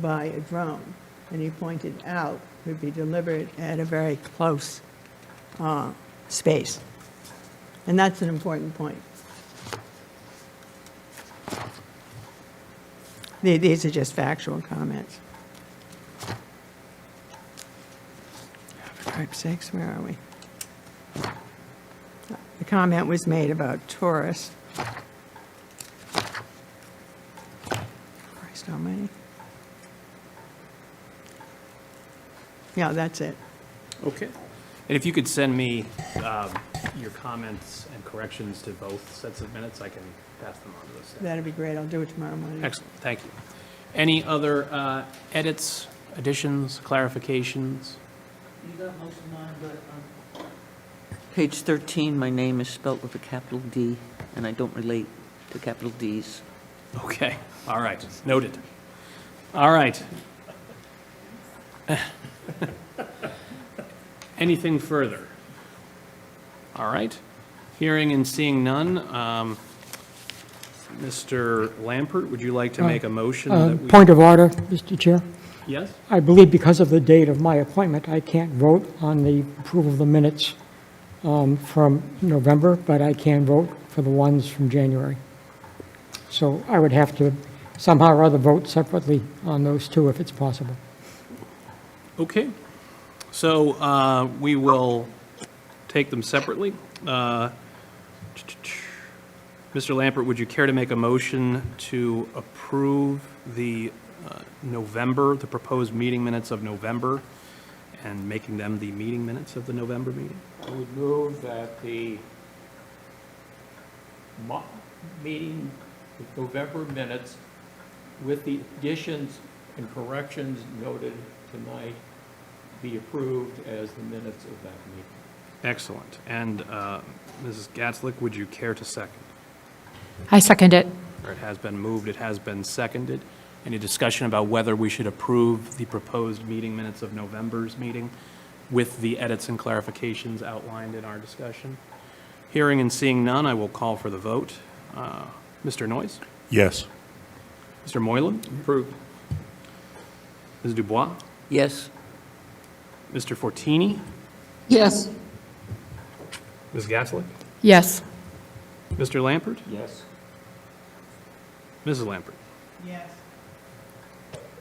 F: by a drone. And he pointed out it would be delivered at a very close space. And that's an important point. These are just factual comments. For Christ's sakes, where are we? The comment was made about tourists. Christ almighty. Yeah, that's it.
A: Okay. And if you could send me your comments and corrections to both sets of minutes, I can pass them on to the staff.
F: That'd be great. I'll do it tomorrow morning.
A: Excellent, thank you. Any other edits, additions, clarifications?
D: You got most of mine, but page 13, my name is spelt with a capital D, and I don't relate to capital Ds.
A: Okay, all right, noted. All right. Anything further? All right. Hearing and seeing none, Mr. Lampert, would you like to make a motion that we...
G: Point of order, Mr. Chair.
A: Yes?
G: I believe because of the date of my appointment, I can't vote on the approval of the minutes from November, but I can vote for the ones from January. So I would have to somehow or other vote separately on those two if it's possible.
A: Okay. So we will take them separately. Mr. Lampert, would you care to make a motion to approve the the proposed meeting minutes of November, and making them the meeting minutes of the November meeting?
O: I would move that the meeting with November minutes, with the additions and corrections noted tonight, be approved as the minutes of that meeting.
A: Excellent. And Mrs. Gatzlick, would you care to second?
P: I second it.
A: It has been moved, it has been seconded. Any discussion about whether we should approve the proposed meeting minutes of November's meeting with the edits and clarifications outlined in our discussion? Hearing and seeing none, I will call for the vote. Mr. Noyes?
B: Yes.
A: Mr. Moylan?
I: Approved.
A: Ms. Dubois?
D: Yes.
A: Mr. Fortini?
N: Yes.
A: Ms. Gatzlick?
P: Yes.
A: Mr. Lampert?
O: Yes.
A: Mrs. Lampert?
F: Yes.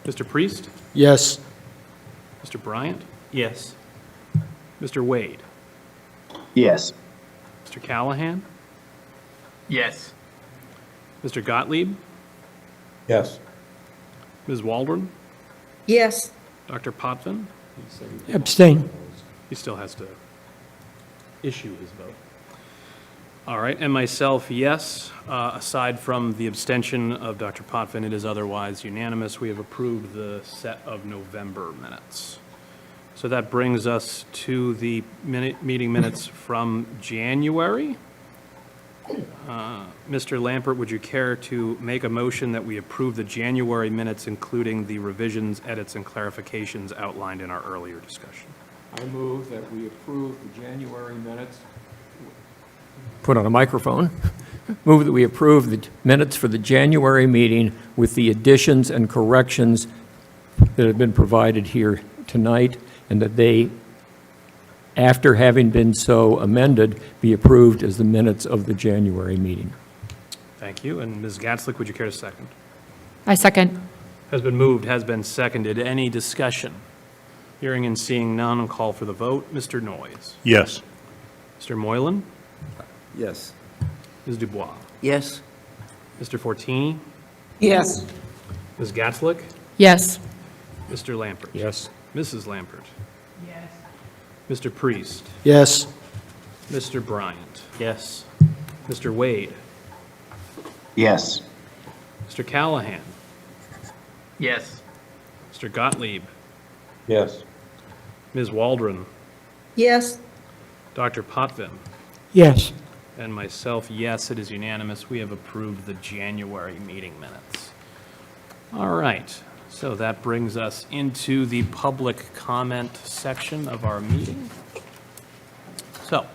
A: Mr. Priest?
H: Yes.
A: Mr. Bryant?
I: Yes.
A: Mr. Wade?
L: Yes.
A: Mr. Callahan?
M: Yes.
A: Mr. Gottlieb?
K: Yes.
A: Ms. Waldron?
J: Yes.
A: Dr. Potvin?
G: Abstain.
A: He still has to issue his vote. All right, and myself, yes. Aside from the abstention of Dr. Potvin, it is otherwise unanimous. We have approved the set of November minutes. So that brings us to the meeting minutes from January. Mr. Lampert, would you care to make a motion that we approve the January minutes, including the revisions, edits, and clarifications outlined in our earlier discussion?
O: I move that we approve the January minutes. Put on a microphone. Move that we approve the minutes for the January meeting with the additions and corrections that have been provided here tonight, and that they, after having been so amended, be approved as the minutes of the January meeting.
A: Thank you. And Ms. Gatzlick, would you care to second?
P: I second.
A: Has been moved, has been seconded. Any discussion? Hearing and seeing none, I'll call for the vote. Mr. Noyes?
B: Yes.
A: Mr. Moylan?
C: Yes.
A: Ms. Dubois?
D: Yes.
A: Mr. Fortini?
N: Yes.
A: Ms. Gatzlick?
P: Yes.
A: Mr. Lampert?
O: Yes.
A: Mrs. Lampert?
F: Yes.
A: Mr. Priest?
H: Yes.
A: Mr. Bryant? Yes. Mr. Wade?
L: Yes.
A: Mr. Callahan?
M: Yes.
A: Mr. Gottlieb?
K: Yes.
A: Ms. Waldron?
J: Yes.
A: Dr. Potvin?
G: Yes.
A: And myself, yes, it is unanimous. We have approved the January meeting minutes. All right, so that brings us into the public comment section of our meeting. So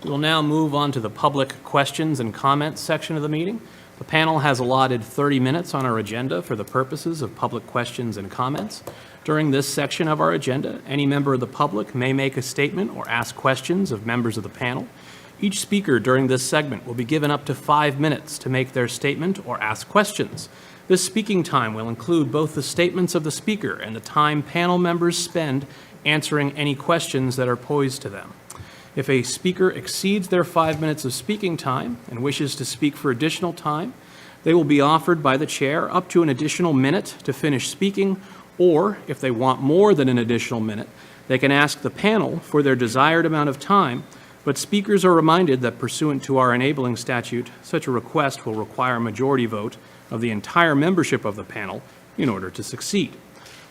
A: we will now move on to the public questions and comments section of the meeting. The panel has allotted 30 minutes on our agenda for the purposes of public questions and comments. During this section of our agenda, any member of the public may make a statement or ask questions of members of the panel. Each speaker during this segment will be given up to 5 minutes to make their statement or ask questions. This speaking time will include both the statements of the speaker and the time panel members spend answering any questions that are posed to them. If a speaker exceeds their 5 minutes of speaking time and wishes to speak for additional time, they will be offered by the chair up to an additional minute to finish speaking, or if they want more than an additional minute, they can ask the panel for their desired amount of time, but speakers are reminded that pursuant to our enabling statute, such a request will require a majority vote of the entire membership of the panel in order to succeed.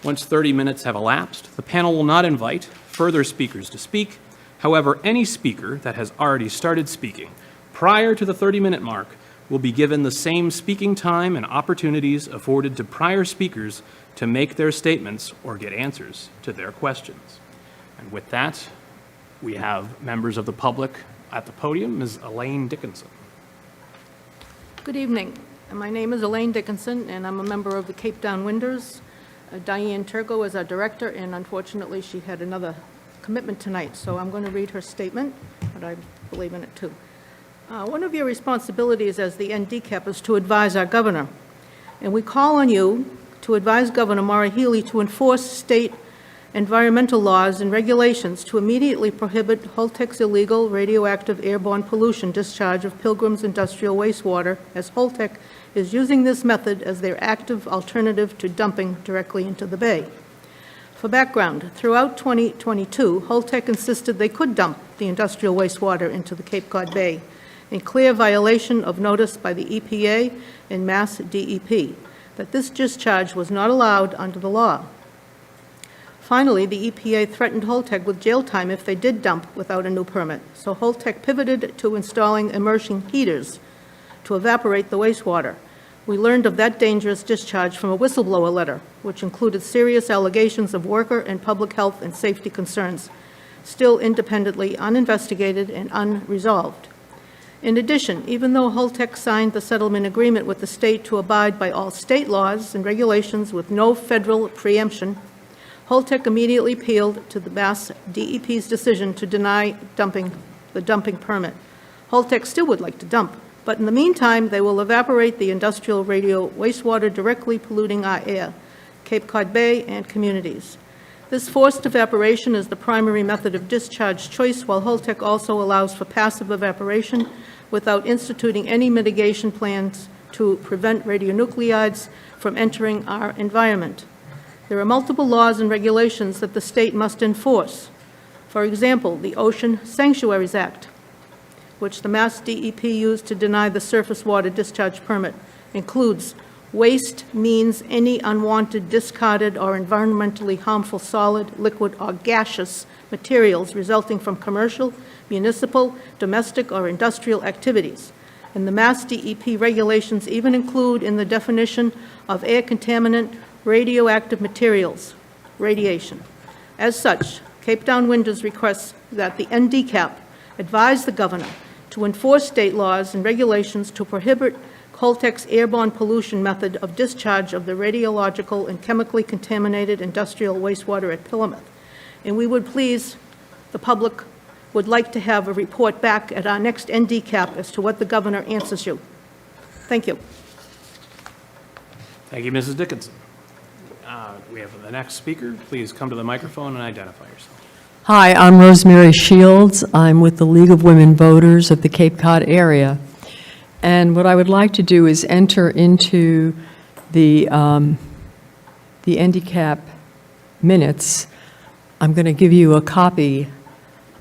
A: Once 30 minutes have elapsed, the panel will not invite further speakers to speak. However, any speaker that has already started speaking prior to the 30-minute mark will be given the same speaking time and opportunities afforded to prior speakers to make their statements or get answers to their questions. And with that, we have members of the public at the podium. Ms. Elaine Dickinson.
Q: Good evening. My name is Elaine Dickinson, and I'm a member of the Cape Downwinders. Diane Turgo is our director, and unfortunately, she had another commitment tonight, so I'm going to read her statement, but I believe in it too. One of your responsibilities as the NDCAP is to advise our governor, and we call on you to advise Governor Maura Healey to enforce state environmental laws and regulations to immediately prohibit Holtec's illegal radioactive airborne pollution discharge of Pilgrim's industrial wastewater, as Holtec is using this method as their active alternative to dumping directly into the bay. For background, throughout 2022, Holtec insisted they could dump the industrial wastewater into the Cape Cod Bay, in clear violation of notice by the EPA and Mass DEP, that this discharge was not allowed under the law. Finally, the EPA threatened Holtec with jail time if they did dump without a new permit, so Holtec pivoted to installing immersion heaters to evaporate the wastewater. We learned of that dangerous discharge from a whistleblower letter, which included serious allegations of worker and public health and safety concerns, still independently uninvestigated and unresolved. In addition, even though Holtec signed the settlement agreement with the state to abide by all state laws and regulations with no federal preemption, Holtec immediately appealed to the Mass DEP's decision to deny the dumping permit. Holtec still would like to dump, but in the meantime, they will evaporate the industrial radio wastewater directly polluting our air, Cape Cod Bay, and communities. This forced evaporation is the primary method of discharge choice, while Holtec also allows for passive evaporation without instituting any mitigation plans to prevent radionuclides from entering our environment. There are multiple laws and regulations that the state must enforce. For example, the Ocean Sanctuaries Act, which the Mass DEP used to deny the surface water discharge permit, includes waste means any unwanted, discarded, or environmentally harmful solid, liquid, or gaseous materials resulting from commercial, municipal, domestic, or industrial activities. And the Mass DEP regulations even include in the definition of air contaminant radioactive materials, radiation. As such, Cape Town Winders requests that the NDCAP advise the governor to enforce state laws and regulations to prohibit Holtec's airborne pollution method of discharge of the radiological and chemically contaminated industrial wastewater at Plymouth. And we would please, the public would like to have a report back at our next NDCAP as to what the governor answers you. Thank you.
A: Thank you, Mrs. Dickinson. We have the next speaker. Please come to the microphone and identify yourself.
R: Hi, I'm Rosemary Shields. I'm with the League of Women Voters of the Cape Cod area. And what I would like to do is enter into the NDCAP minutes. I'm going to give you a copy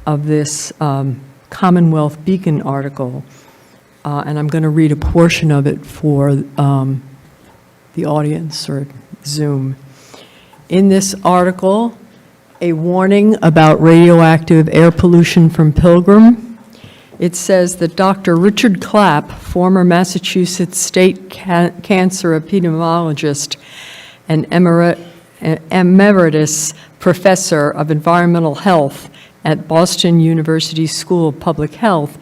R: of this Commonwealth Beacon article, and I'm going to read a portion of it for the audience or Zoom. In this article, a warning about radioactive air pollution from Pilgrim. It says that Dr. Richard Clapp, former Massachusetts state cancer epidemiologist and emeritus professor of environmental health at Boston University School of Public Health,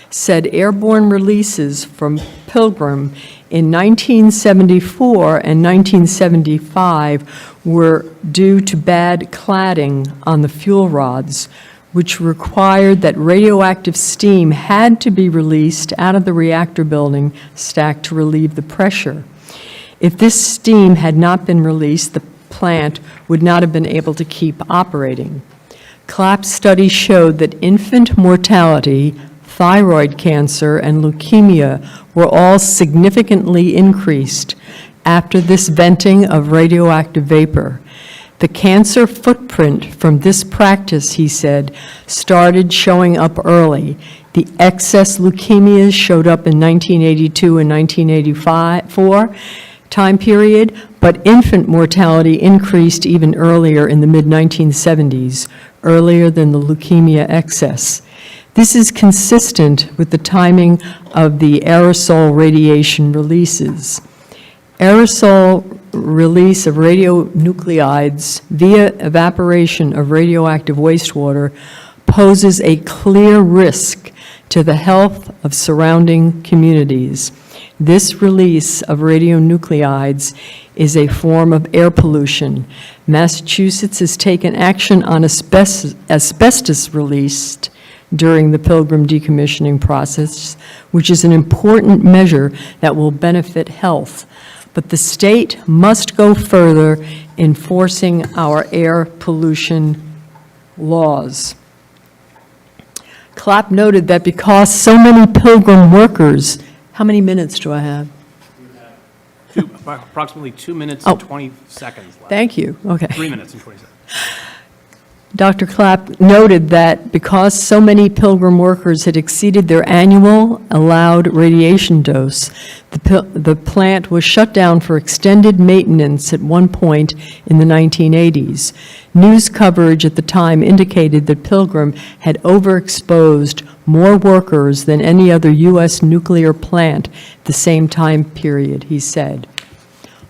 R: said airborne releases from Pilgrim in 1974 and 1975 were due to bad cladding on the fuel rods, which required that radioactive steam had to be released out of the reactor building stack to relieve the pressure. If this steam had not been released, the plant would not have been able to keep operating. Clapp's study showed that infant mortality, thyroid cancer, and leukemia were all significantly increased after this venting of radioactive vapor. The cancer footprint from this practice, he said, started showing up early. The excess leukemias showed up in 1982 and 1984 time period, but infant mortality increased even earlier in the mid-1970s, earlier than the leukemia excess. This is consistent with the timing of the aerosol radiation releases. Aerosol release of radionuclides via evaporation of radioactive wastewater poses a clear risk to the health of surrounding communities. This release of radionuclides is a form of air pollution. Massachusetts has taken action on asbestos released during the Pilgrim decommissioning process, which is an important measure that will benefit health. But the state must go further enforcing our air pollution laws. Clapp noted that because so many Pilgrim workers, how many minutes do I have?
A: Approximately 2 minutes and 20 seconds left.
R: Thank you. Okay.
A: 3 minutes and 20 seconds.
R: Dr. Clapp noted that because so many Pilgrim workers had exceeded their annual allowed radiation dose, the plant was shut down for extended maintenance at one point in the 1980s. News coverage at the time indicated that Pilgrim had overexposed more workers than any other U.S. nuclear plant the same time period, he said.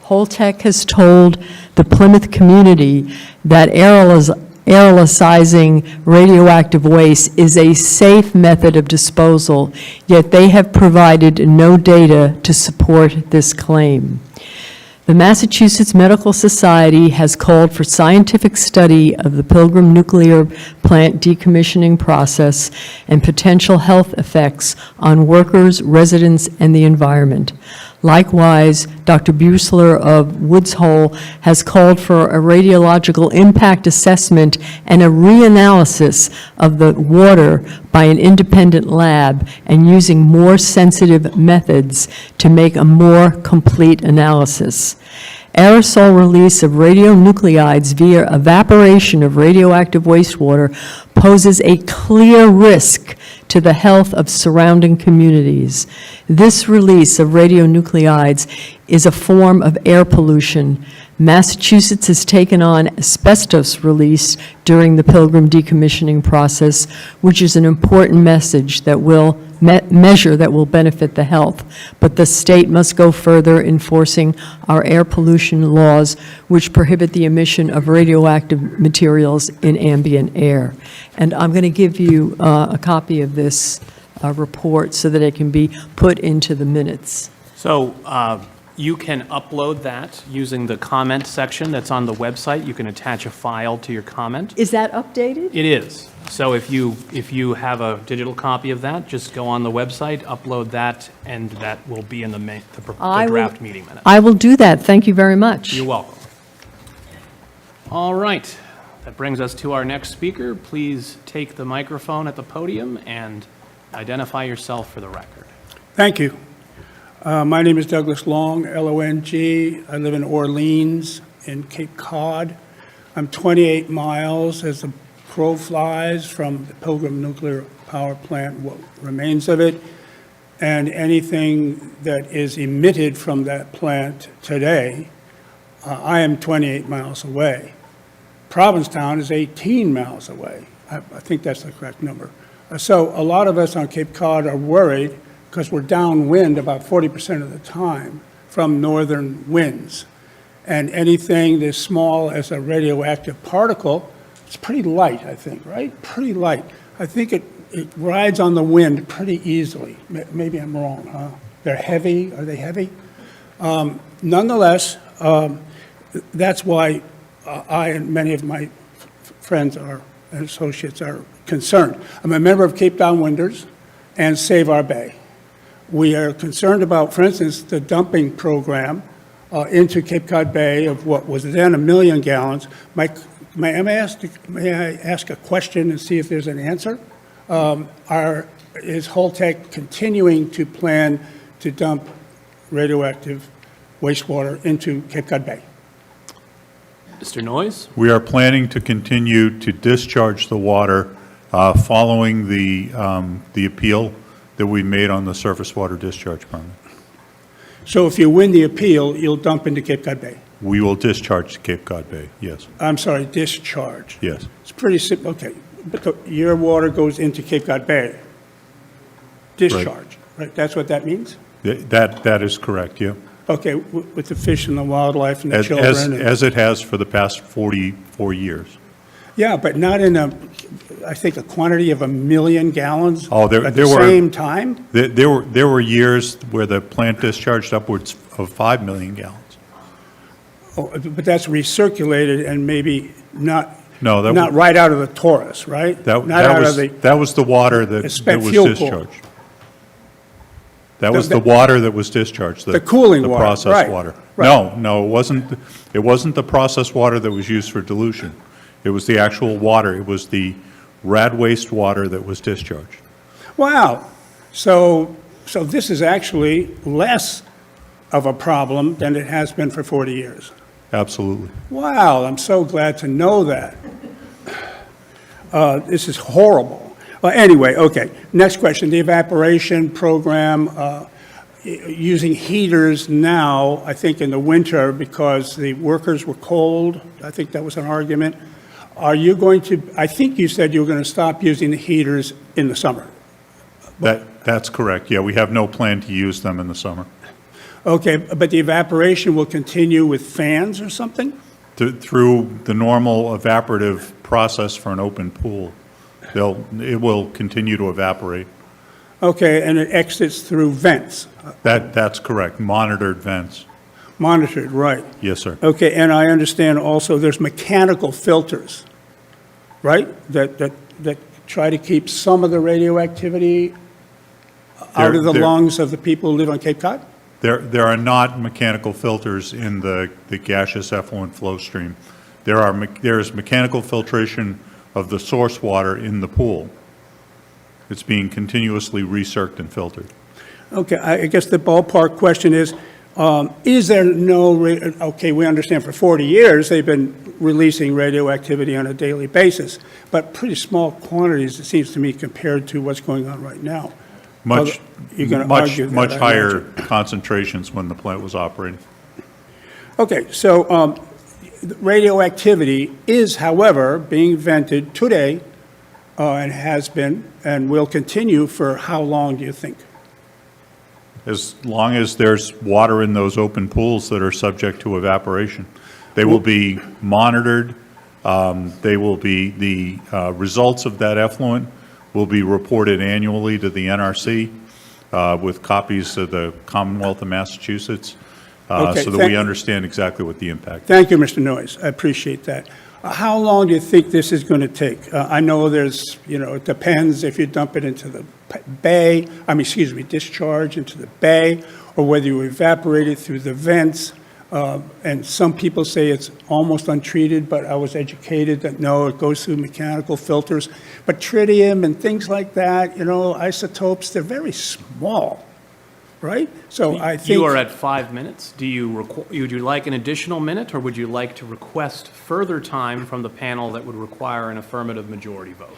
R: Holtec has told the Plymouth community that aerosolizing radioactive waste is a safe method of disposal, yet they have provided no data to support this claim. The Massachusetts Medical Society has called for scientific study of the Pilgrim nuclear plant decommissioning process and potential health effects on workers, residents, and the environment. Likewise, Dr. Buesler of Woods Hole has called for a radiological impact assessment and a reanalysis of the water by an independent lab and using more sensitive methods to make a more complete analysis. Aerosol release of radionuclides via evaporation of radioactive wastewater poses a clear risk to the health of surrounding communities. This release of radionuclides is a form of air pollution. Massachusetts has taken on asbestos release during the Pilgrim decommissioning process, which is an important message that will measure that will benefit the health. But the state must go further enforcing our air pollution laws, which prohibit the emission of radioactive materials in ambient air. And I'm going to give you a copy of this report so that it can be put into the minutes.
A: So you can upload that using the comment section that's on the website. You can attach a file to your comment.
R: Is that updated?
A: It is. So if you have a digital copy of that, just go on the website, upload that, and that will be in the draft meeting minutes.
R: I will do that. Thank you very much.
A: You're welcome. All right. That brings us to our next speaker. Please take the microphone at the podium and identify yourself for the record.
S: Thank you. My name is Douglas Long, L-O-N-G. I live in Orleans in Cape Cod. I'm 28 miles as the crow flies from the Pilgrim nuclear power plant, what remains of it, and anything that is emitted from that plant today. I am 28 miles away. Provincetown is 18 miles away. I think that's the correct number. So a lot of us on Cape Cod are worried because we're downwind about 40% of the time from northern winds. And anything as small as a radioactive particle, it's pretty light, I think, right? Pretty light. I think it rides on the wind pretty easily. Maybe I'm wrong, huh? They're heavy. Are they heavy? Nonetheless, that's why I and many of my friends and associates are concerned. I'm a member of Cape Downwinders and Save Our Bay. We are concerned about, for instance, the dumping program into Cape Cod Bay of what was then 1 million gallons. May I ask a question and see if there's an answer? Is Holtec continuing to plan to dump radioactive wastewater into Cape Cod Bay?
A: Mr. Noyes?
B: We are planning to continue to discharge the water following the appeal that we made on the surface water discharge permit.
S: So if you win the appeal, you'll dump into Cape Cod Bay?
B: We will discharge to Cape Cod Bay, yes.
S: I'm sorry, discharge.
B: Yes.
S: It's pretty simple, okay. But your water goes into Cape Cod Bay. Discharge, right? That's what that means?
B: That is correct, yeah.
S: Okay, with the fish and the wildlife and the children?
B: As it has for the past 44 years.
S: Yeah, but not in I think a quantity of 1 million gallons
B: at
S: the same time?
B: There were years where the plant discharged upwards of 5 million gallons.
S: Oh, but that's recirculated and maybe not
B: No,
S: not right out of the Taurus, right?
B: That was the water that was discharged. That was the water that was discharged.
S: The cooling water,
B: the processed
S: right,
B: water.
S: right.
B: No, it wasn't. It wasn't the processed water that was used for dilution. It was the actual water. It was the rad waste water that was discharged.
S: Wow. So this is actually less of a problem than it has been for 40 years.
B: Absolutely.
S: Wow, I'm so glad to know that. This is horrible. Anyway, okay, next question. The evaporation program, using heaters now, I think in the winter because the workers were cold. I think that was an argument. Are you going to, I think you said you were going to stop using the heaters in the summer.
B: That's correct. Yeah, we have no plan to use them in the summer.
S: Okay, but the evaporation will continue with fans or something?
B: Through the normal evaporative process for an open pool, it will continue to evaporate.
S: Okay, and it exits through vents,
B: That's correct, monitored vents.
S: monitored, right?
B: Yes, sir.
S: Okay, and I understand also there's mechanical filters, right? That try to keep some of the radioactivity out of the
B: There-
S: lungs of the people who live on Cape Cod?
B: There are not mechanical filters in the gaseous effluent flow stream. There is mechanical filtration of the source water in the pool. It's being continuously recirced and filtered.
S: Okay, I guess the ballpark question is there okay, we understand for 40 years they've been releasing radioactivity on a daily basis, but pretty small quantities, it seems to me, compared to what's going on right now.
B: Much
S: You're gonna argue that, I
B: higher
S: imagine.
B: concentrations when the plant was operating.
S: Okay, so radioactivity is, however, being vented today and has been and will continue for how long, do you think?
B: As long as there's water in those open pools that are subject to evaporation. They will be monitored. They will be, the results of that effluent will be reported annually to the NRC with copies of the Commonwealth of Massachusetts
S: Okay,
B: so that we understand exactly what the impact is.
S: Thank you, Mr. Noyes. I appreciate that. How long do you think this is going to take? I know there's, it depends if you dump it into the bay, discharge into the bay, or whether you evaporate it through the vents. And some people say it's almost untreated, but I was educated that no, it goes through mechanical filters. But tritium and things like that, isotopes, they're very small, right? So I think...
A: You are at 5 minutes. Would you like an additional minute, or would you like to request further time from the panel that would require an affirmative majority vote?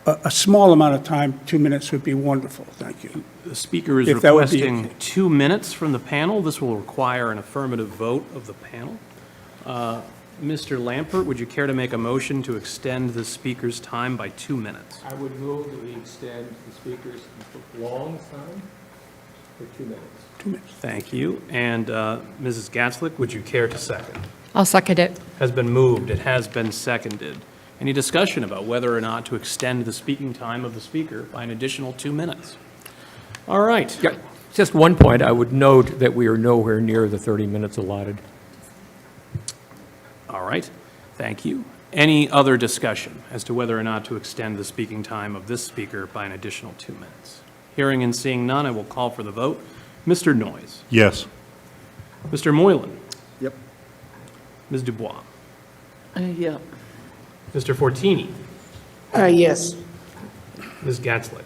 S: A small amount of time, 2 minutes would be wonderful, thank you.
A: The speaker is
S: If that would be
A: requesting
S: okay.
A: 2 minutes from the panel. This will require an affirmative vote of the panel. Mr. Lampert, would you care to make a motion to extend the speaker's time by 2 minutes?
O: I would move that we extend the speaker's long time for 2 minutes.
S: 2 minutes.
A: Thank you. And Mrs. Gatzlick, would you care to second?
P: I'll second it.
A: Has been moved. It has been seconded. Any discussion about whether or not to extend the speaking time of the speaker by an additional 2 minutes? All right.
O: Yeah, just one point, I would note that we are nowhere near the 30 minutes allotted.
A: All right. Thank you. Any other discussion as to whether or not to extend the speaking time of this speaker by an additional 2 minutes? Hearing and seeing none, I will call for the vote. Mr. Noyes?
B: Yes.
A: Mr. Moylan?
H: Yep.
A: Ms. Dubois?
D: Yeah.
A: Mr. Fortini?
N: Yes.
A: Ms. Gatzlick?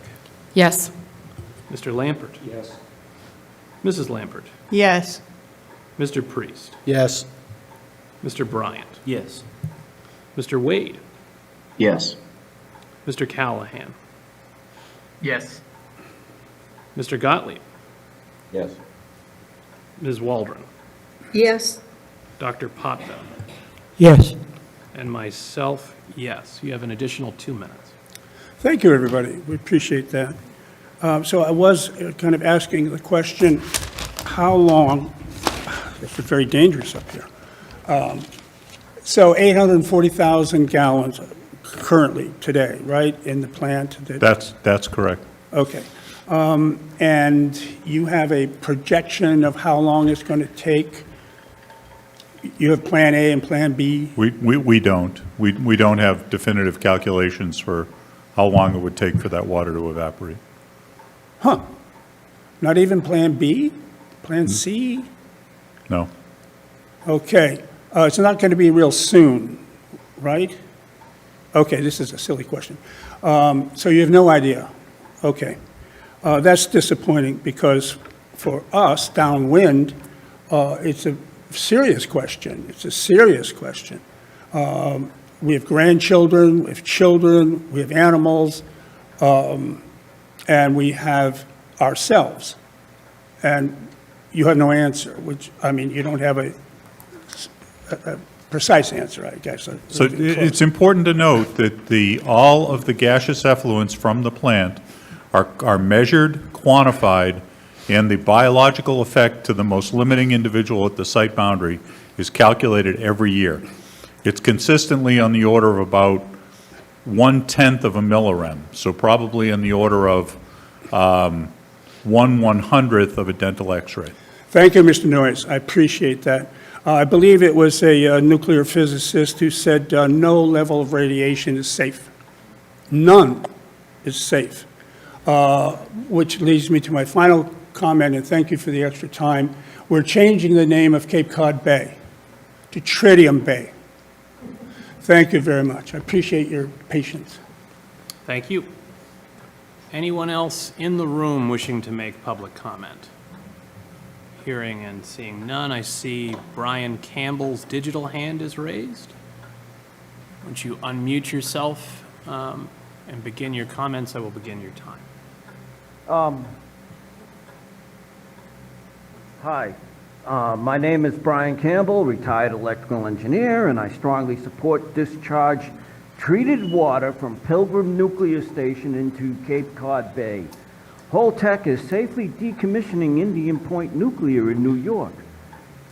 P: Yes.
A: Mr. Lampert?
O: Yes.
A: Mrs. Lampert?
F: Yes.
A: Mr. Priest?
H: Yes.
A: Mr. Bryant?
I: Yes.
A: Mr. Wade?
L: Yes.
A: Mr. Callahan?
M: Yes.
A: Mr. Gottlieb?
K: Yes.
A: Ms. Waldron?
J: Yes.
A: Dr. Potvin?
G: Yes.
A: And myself, yes. You have an additional 2 minutes.
S: Thank you, everybody. We appreciate that. So I was kind of asking the question, how long, it's very dangerous up here. So 840,000 gallons currently, today, right, in the plant?
B: That's correct.
S: Okay. And you have a projection of how long it's going to take? You have Plan A and Plan B?
B: We don't. We don't have definitive calculations for how long it would take for that water to evaporate.
S: Huh. Not even Plan B? Plan C?
B: No.
S: Okay. It's not going to be real soon, right? Okay, this is a silly question. So you have no idea? Okay. That's disappointing because for us, downwind, it's a serious question. It's a serious question. We have grandchildren, we have children, we have animals, and we have ourselves. And you have no answer, which, I mean, you don't have a precise answer, I guess.
B: So it's important to note that all of the gaseous effluents from the plant are measured, quantified, and the biological effect to the most limiting individual at the site boundary is calculated every year. It's consistently on the order of about 1/10 of a millirem, so probably in the order of 1/100th of a dental X-ray.
S: Thank you, Mr. Noyes. I appreciate that. I believe it was a nuclear physicist who said no level of radiation is safe. None is safe. Which leads me to my final comment, and thank you for the extra time. We're changing the name of Cape Cod Bay to Tritium Bay. Thank you very much. I appreciate your patience.
A: Thank you. Anyone else in the room wishing to make public comment? Hearing and seeing none, I see Brian Campbell's digital hand is raised. Once you unmute yourself and begin your comments, I will begin your time.
T: Hi, my name is Brian Campbell, retired electrical engineer, and I strongly support discharge treated water from Pilgrim Nuclear Station into Cape Cod Bay. Holtec is safely decommissioning Indian Point Nuclear in New York.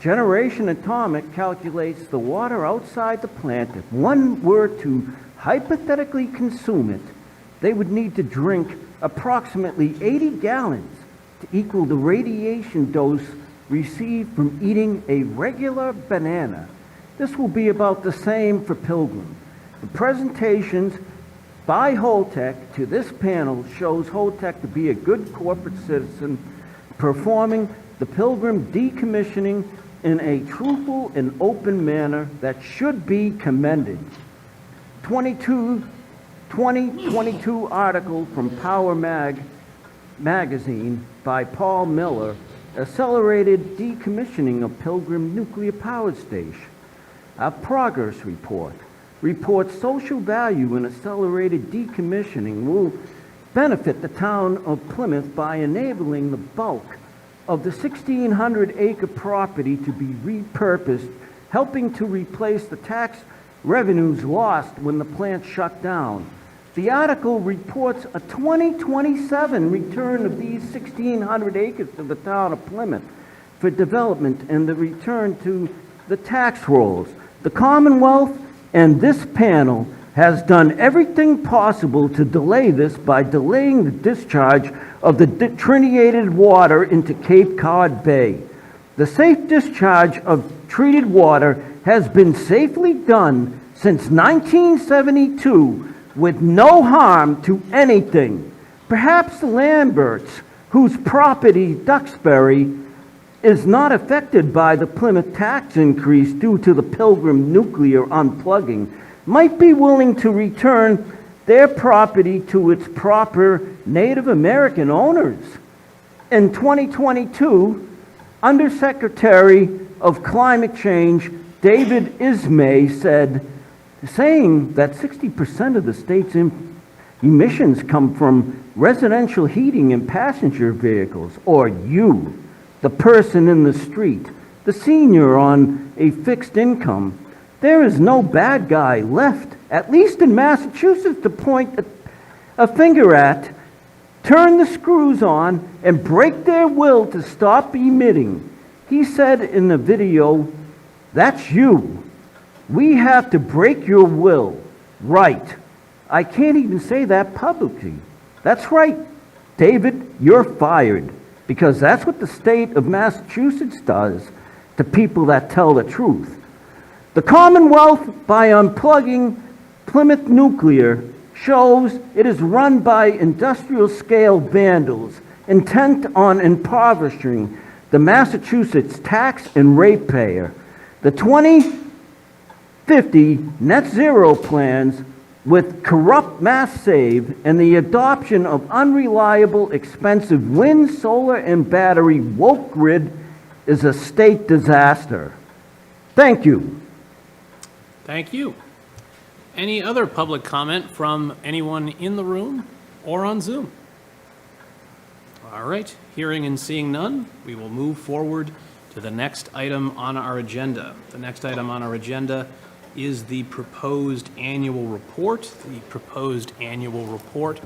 T: Generation Atomic calculates the water outside the plant. If one were to hypothetically consume it, they would need to drink approximately 80 gallons to equal the radiation dose received from eating a regular banana. This will be about the same for Pilgrim. The presentations by Holtec to this panel shows Holtec to be a good corporate citizen, performing the Pilgrim decommissioning in a truthful and open manner that should be commended. 2022 article from Power magazine by Paul Miller, Accelerated Decommissioning of Pilgrim Nuclear Power Station. A progress report reports social value in accelerated decommissioning will benefit the town of Plymouth by enabling the bulk of the 1,600-acre property to be repurposed, helping to replace the tax revenues lost when the plant shut down. The article reports a 2027 return of these 1,600 acres to the town of Plymouth for development and the return to the tax rolls. The Commonwealth and this panel has done everything possible to delay this by delaying the discharge of the tritiated water into Cape Cod Bay. The safe discharge of treated water has been safely done since 1972 with no harm to anything. Perhaps the Lamberts, whose property, Duxbury, is not affected by the Plymouth tax increase due to the Pilgrim nuclear unplugging, might be willing to return their property to its proper Native American owners. In 2022, Undersecretary of Climate Change David Ismay saying that 60% of the state's emissions come from residential heating and passenger vehicles, or you, the person in the street, the senior on a fixed income. There is no bad guy left, at least in Massachusetts, to point a finger at, turn the screws on, and break their will to stop emitting. He said in the video, "That's you. We have to break your will." Right. I can't even say that publicly. That's right, David, you're fired, because that's what the state of Massachusetts does to people that tell the truth. The Commonwealth, by unplugging Plymouth Nuclear, shows it is run by industrial-scale vandals intent on impoverishing the Massachusetts tax and ratepayer. The 2050 net zero plans with corrupt mass save and the adoption of unreliable, expensive wind, solar, and battery woke grid is a state disaster. Thank you.
A: Thank you. Any other public comment from anyone in the room or on Zoom? All right, hearing and seeing none, we will move forward to the next item on our agenda. The next item on our agenda is the proposed annual report. The proposed annual report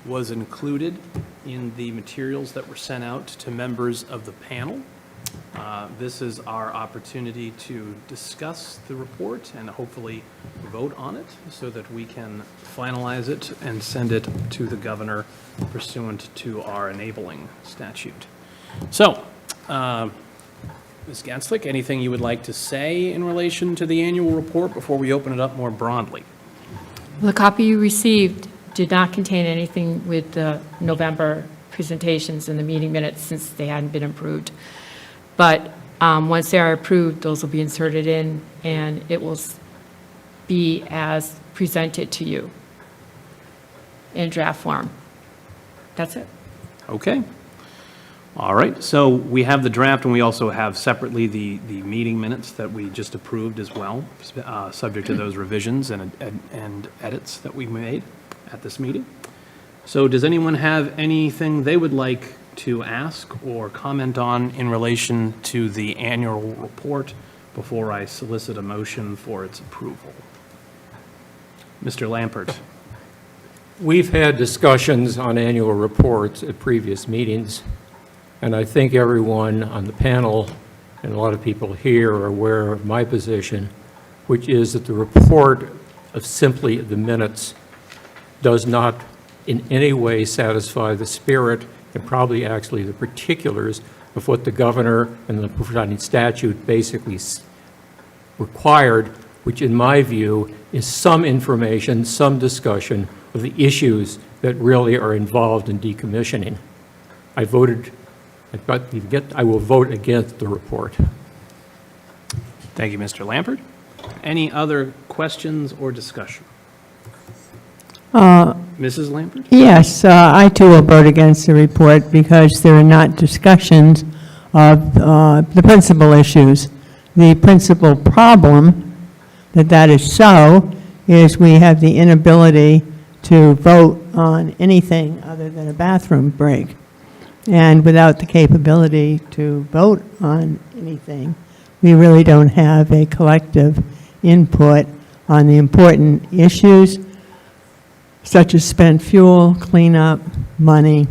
A: was included in the materials that were sent out to members of the panel. This is our opportunity to discuss the report and hopefully vote on it so that we can finalize it and send it to the governor pursuant to our enabling statute. So, Ms. Ganslick, anything you would like to say in relation to the annual report before we open it up more broadly?
P: The copy you received did not contain anything with the November presentations and the meeting minutes since they hadn't been approved. But once they are approved, those will be inserted in, and it will be as presented to you in draft form. That's it.
A: Okay. All right, so we have the draft, and we also have separately the meeting minutes that we just approved as well, subject to those revisions and edits that we made at this meeting. So does anyone have anything they would like to ask or comment on in relation to the annual report before I solicit a motion for its approval? Mr. Lampert.
O: We've had discussions on annual reports at previous meetings, and I think everyone on the panel and a lot of people here are aware of my position, which is that the report of simply the minutes does not in any way satisfy the spirit and probably actually the particulars of what the governor and the providing statute basically required, which in my view is some information, some discussion of the issues that really are involved in decommissioning. I will vote against the report.
A: Thank you, Mr. Lampert. Any other questions or discussion? Mrs. Lampert?
F: Yes, I too will vote against the report because there are not discussions of the principal issues. The principal problem that is so is we have the inability to vote on anything other than a bathroom break. And without the capability to vote on anything, we really don't have a collective input on the important issues such as spent fuel, cleanup, money,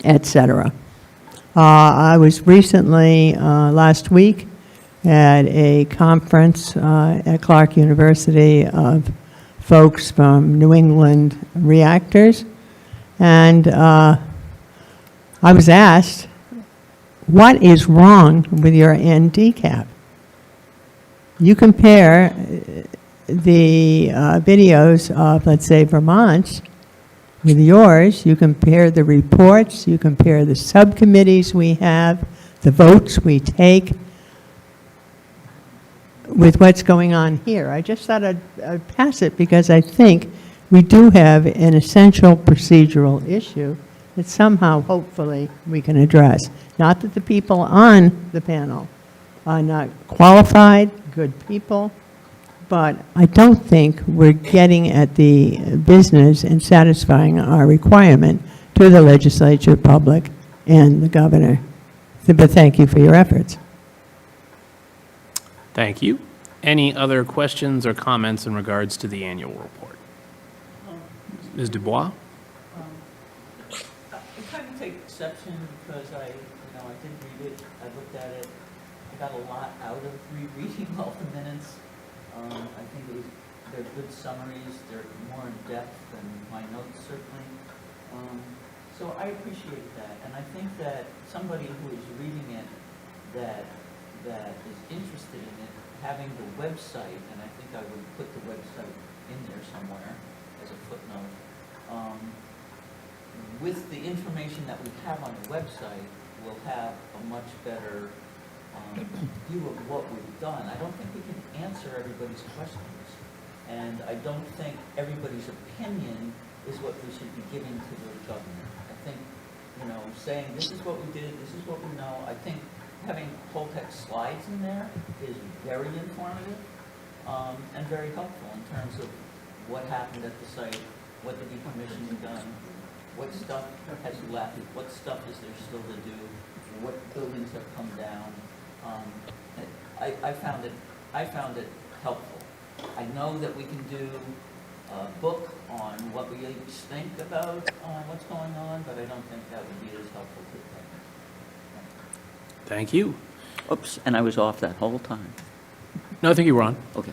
F: etc. I was recently, last week, at a conference at Clark University of folks from New England reactors, and I was asked, what is wrong with your ND cap? You compare the videos of, let's say, Vermont's with yours, you compare the reports, you compare the subcommittees we have, the votes we take with what's going on here. I just thought I'd pass it because I think we do have an essential procedural issue that somehow, hopefully, we can address. Not that the people on the panel are not qualified, good people, but I don't think we're getting at the business and satisfying our requirement to the legislature, public, and the governor. But thank you for your efforts.
A: Thank you. Any other questions or comments in regards to the annual report? Ms. Dubois?
D: I kind of take exception because I did read it, I looked at it, I got a lot out of rereading all the minutes. I think they're good summaries, they're more in depth than my notes certainly. So I appreciate that, and I think that somebody who is reading it that is interested in it, having the website, and I think I would put the website in there somewhere as a footnote, with the information that we have on the website, we'll have a much better view of what we've done. I don't think we can answer everybody's questions, and I don't think everybody's opinion is what we should be giving to the government. I think, saying this is what we did, this is what we know, I think having whole text slides in there is very informative and very helpful in terms of what happened at the site, what the decommissioning done, what stuff has left, what stuff is there still to do, what buildings have come down. I found it helpful. I know that we can do a book on what we each think about what's going on, but I don't think that would be as helpful to the public.
A: Thank you.
D: Oops, and I was off that whole time.
A: No, I think you were on.
D: Okay.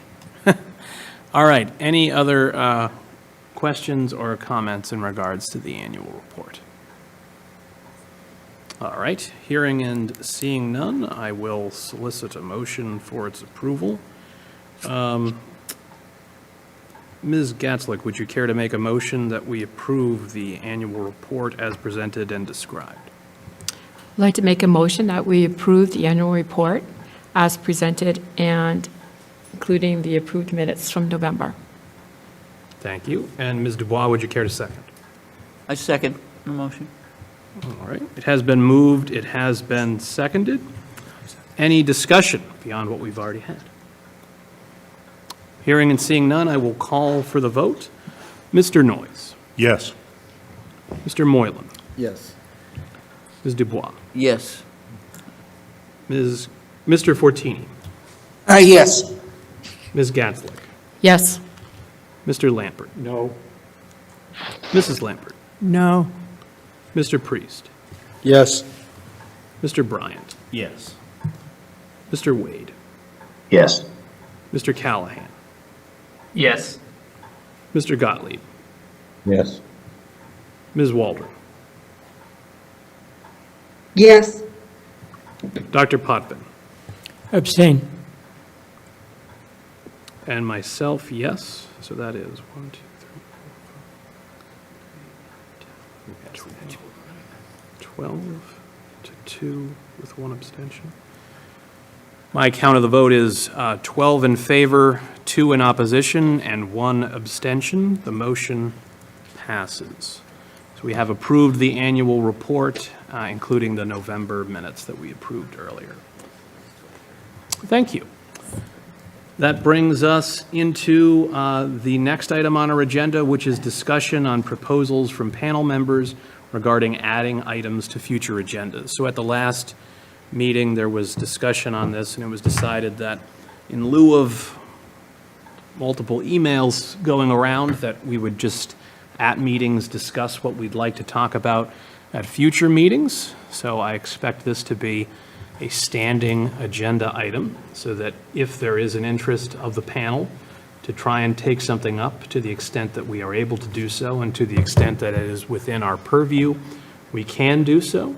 A: All right, any other questions or comments in regards to the annual report? All right, hearing and seeing none, I will solicit a motion for its approval. Ms. Gatzlick, would you care to make a motion that we approve the annual report as presented and described?
P: I'd like to make a motion that we approve the annual report as presented and including the approved minutes from November.
A: Thank you. And Ms. Dubois, would you care to second?
D: I second the motion.
A: All right, it has been moved, it has been seconded. Any discussion beyond what we've already had? Hearing and seeing none, I will call for the vote. Mr. Noyes?
B: Yes.
A: Mr. Moylan?
C: Yes.
A: Ms. Dubois?
D: Yes.
A: Mr. Fortini?
N: Yes.
A: Ms. Gatzlick?
P: Yes.
A: Mr. Lampert?
G: No.
A: Mrs. Lampert?
F: No.
A: Mr. Priest?
H: Yes.
A: Mr. Bryant?
I: Yes.
A: Mr. Wade?
L: Yes.
A: Mr. Callahan?
M: Yes.
A: Mr. Gottlieb?
K: Yes.
A: Ms. Waldron?
J: Yes.
A: Dr. Potvin?
G: Abstain.
A: And myself, yes. So that is 1, 2, 3, 4, 5, 12 to 2 with 1 abstention. My count of the vote is 12 in favor, 2 in opposition, and 1 abstention. The motion passes. So we have approved the annual report, including the November minutes that we approved earlier. Thank you. That brings us into the next item on our agenda, which is discussion on proposals from panel members regarding adding items to future agendas. So at the last meeting, there was discussion on this, and it was decided that in lieu of multiple emails going around, that we would just, at meetings, discuss what we'd like to talk about at future meetings. So I expect this to be a standing agenda item, so that if there is an interest of the panel to try and take something up to the extent that we are able to do so, and to the extent that it is within our purview, we can do so.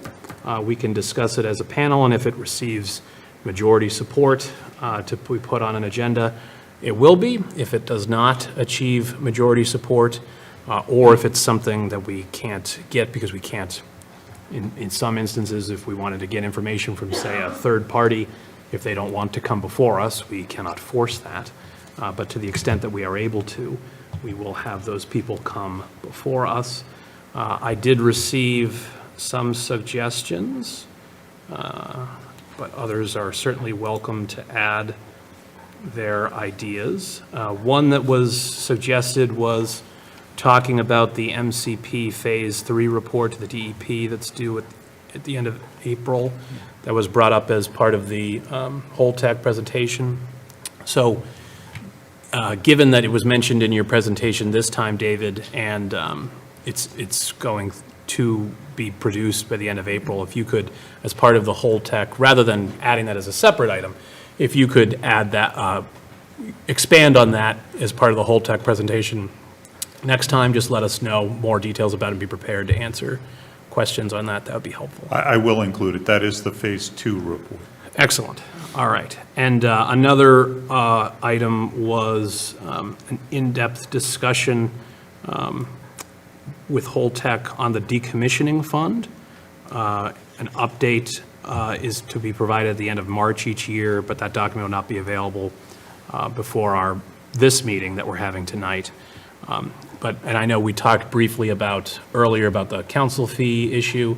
A: We can discuss it as a panel, and if it receives majority support to be put on an agenda, it will be. If it does not achieve majority support, or if it's something that we can't get because we can't, in some instances, if we wanted to get information from, say, a third party, if they don't want to come before us, we cannot force that. But to the extent that we are able to, we will have those people come before us. I did receive some suggestions, but others are certainly welcome to add their ideas. One that was suggested was talking about the MCP Phase 3 report to the DEP that's due at the end of April. That was brought up as part of the Holtec presentation. So given that it was mentioned in your presentation this time, David, and it's going to be produced by the end of April, if you could, as part of the Holtec, rather than adding that as a separate item, if you could add that, expand on that as part of the Holtec presentation next time, just let us know more details about it and be prepared to answer questions on that. That would be helpful.
B: I will include it. That is the Phase 2 report.
A: Excellent. All right. And another item was an in-depth discussion with Holtec on the decommissioning fund. An update is to be provided at the end of March each year, but that document will not be available before this meeting that we're having tonight. And I know we talked briefly earlier about the council fee issue,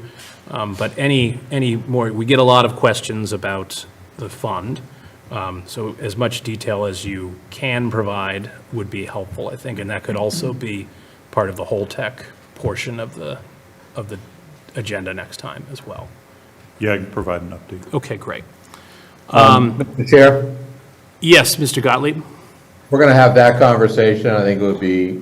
A: but any more, we get a lot of questions about the fund. So as much detail as you can provide would be helpful, I think, and that could also be part of the Holtec portion of the agenda next time as well.
B: Yeah, I can provide an update.
A: Okay, great.
K: Mr. Chair?
A: Yes, Mr. Gottlieb?
K: We're going to have that conversation. I think it would be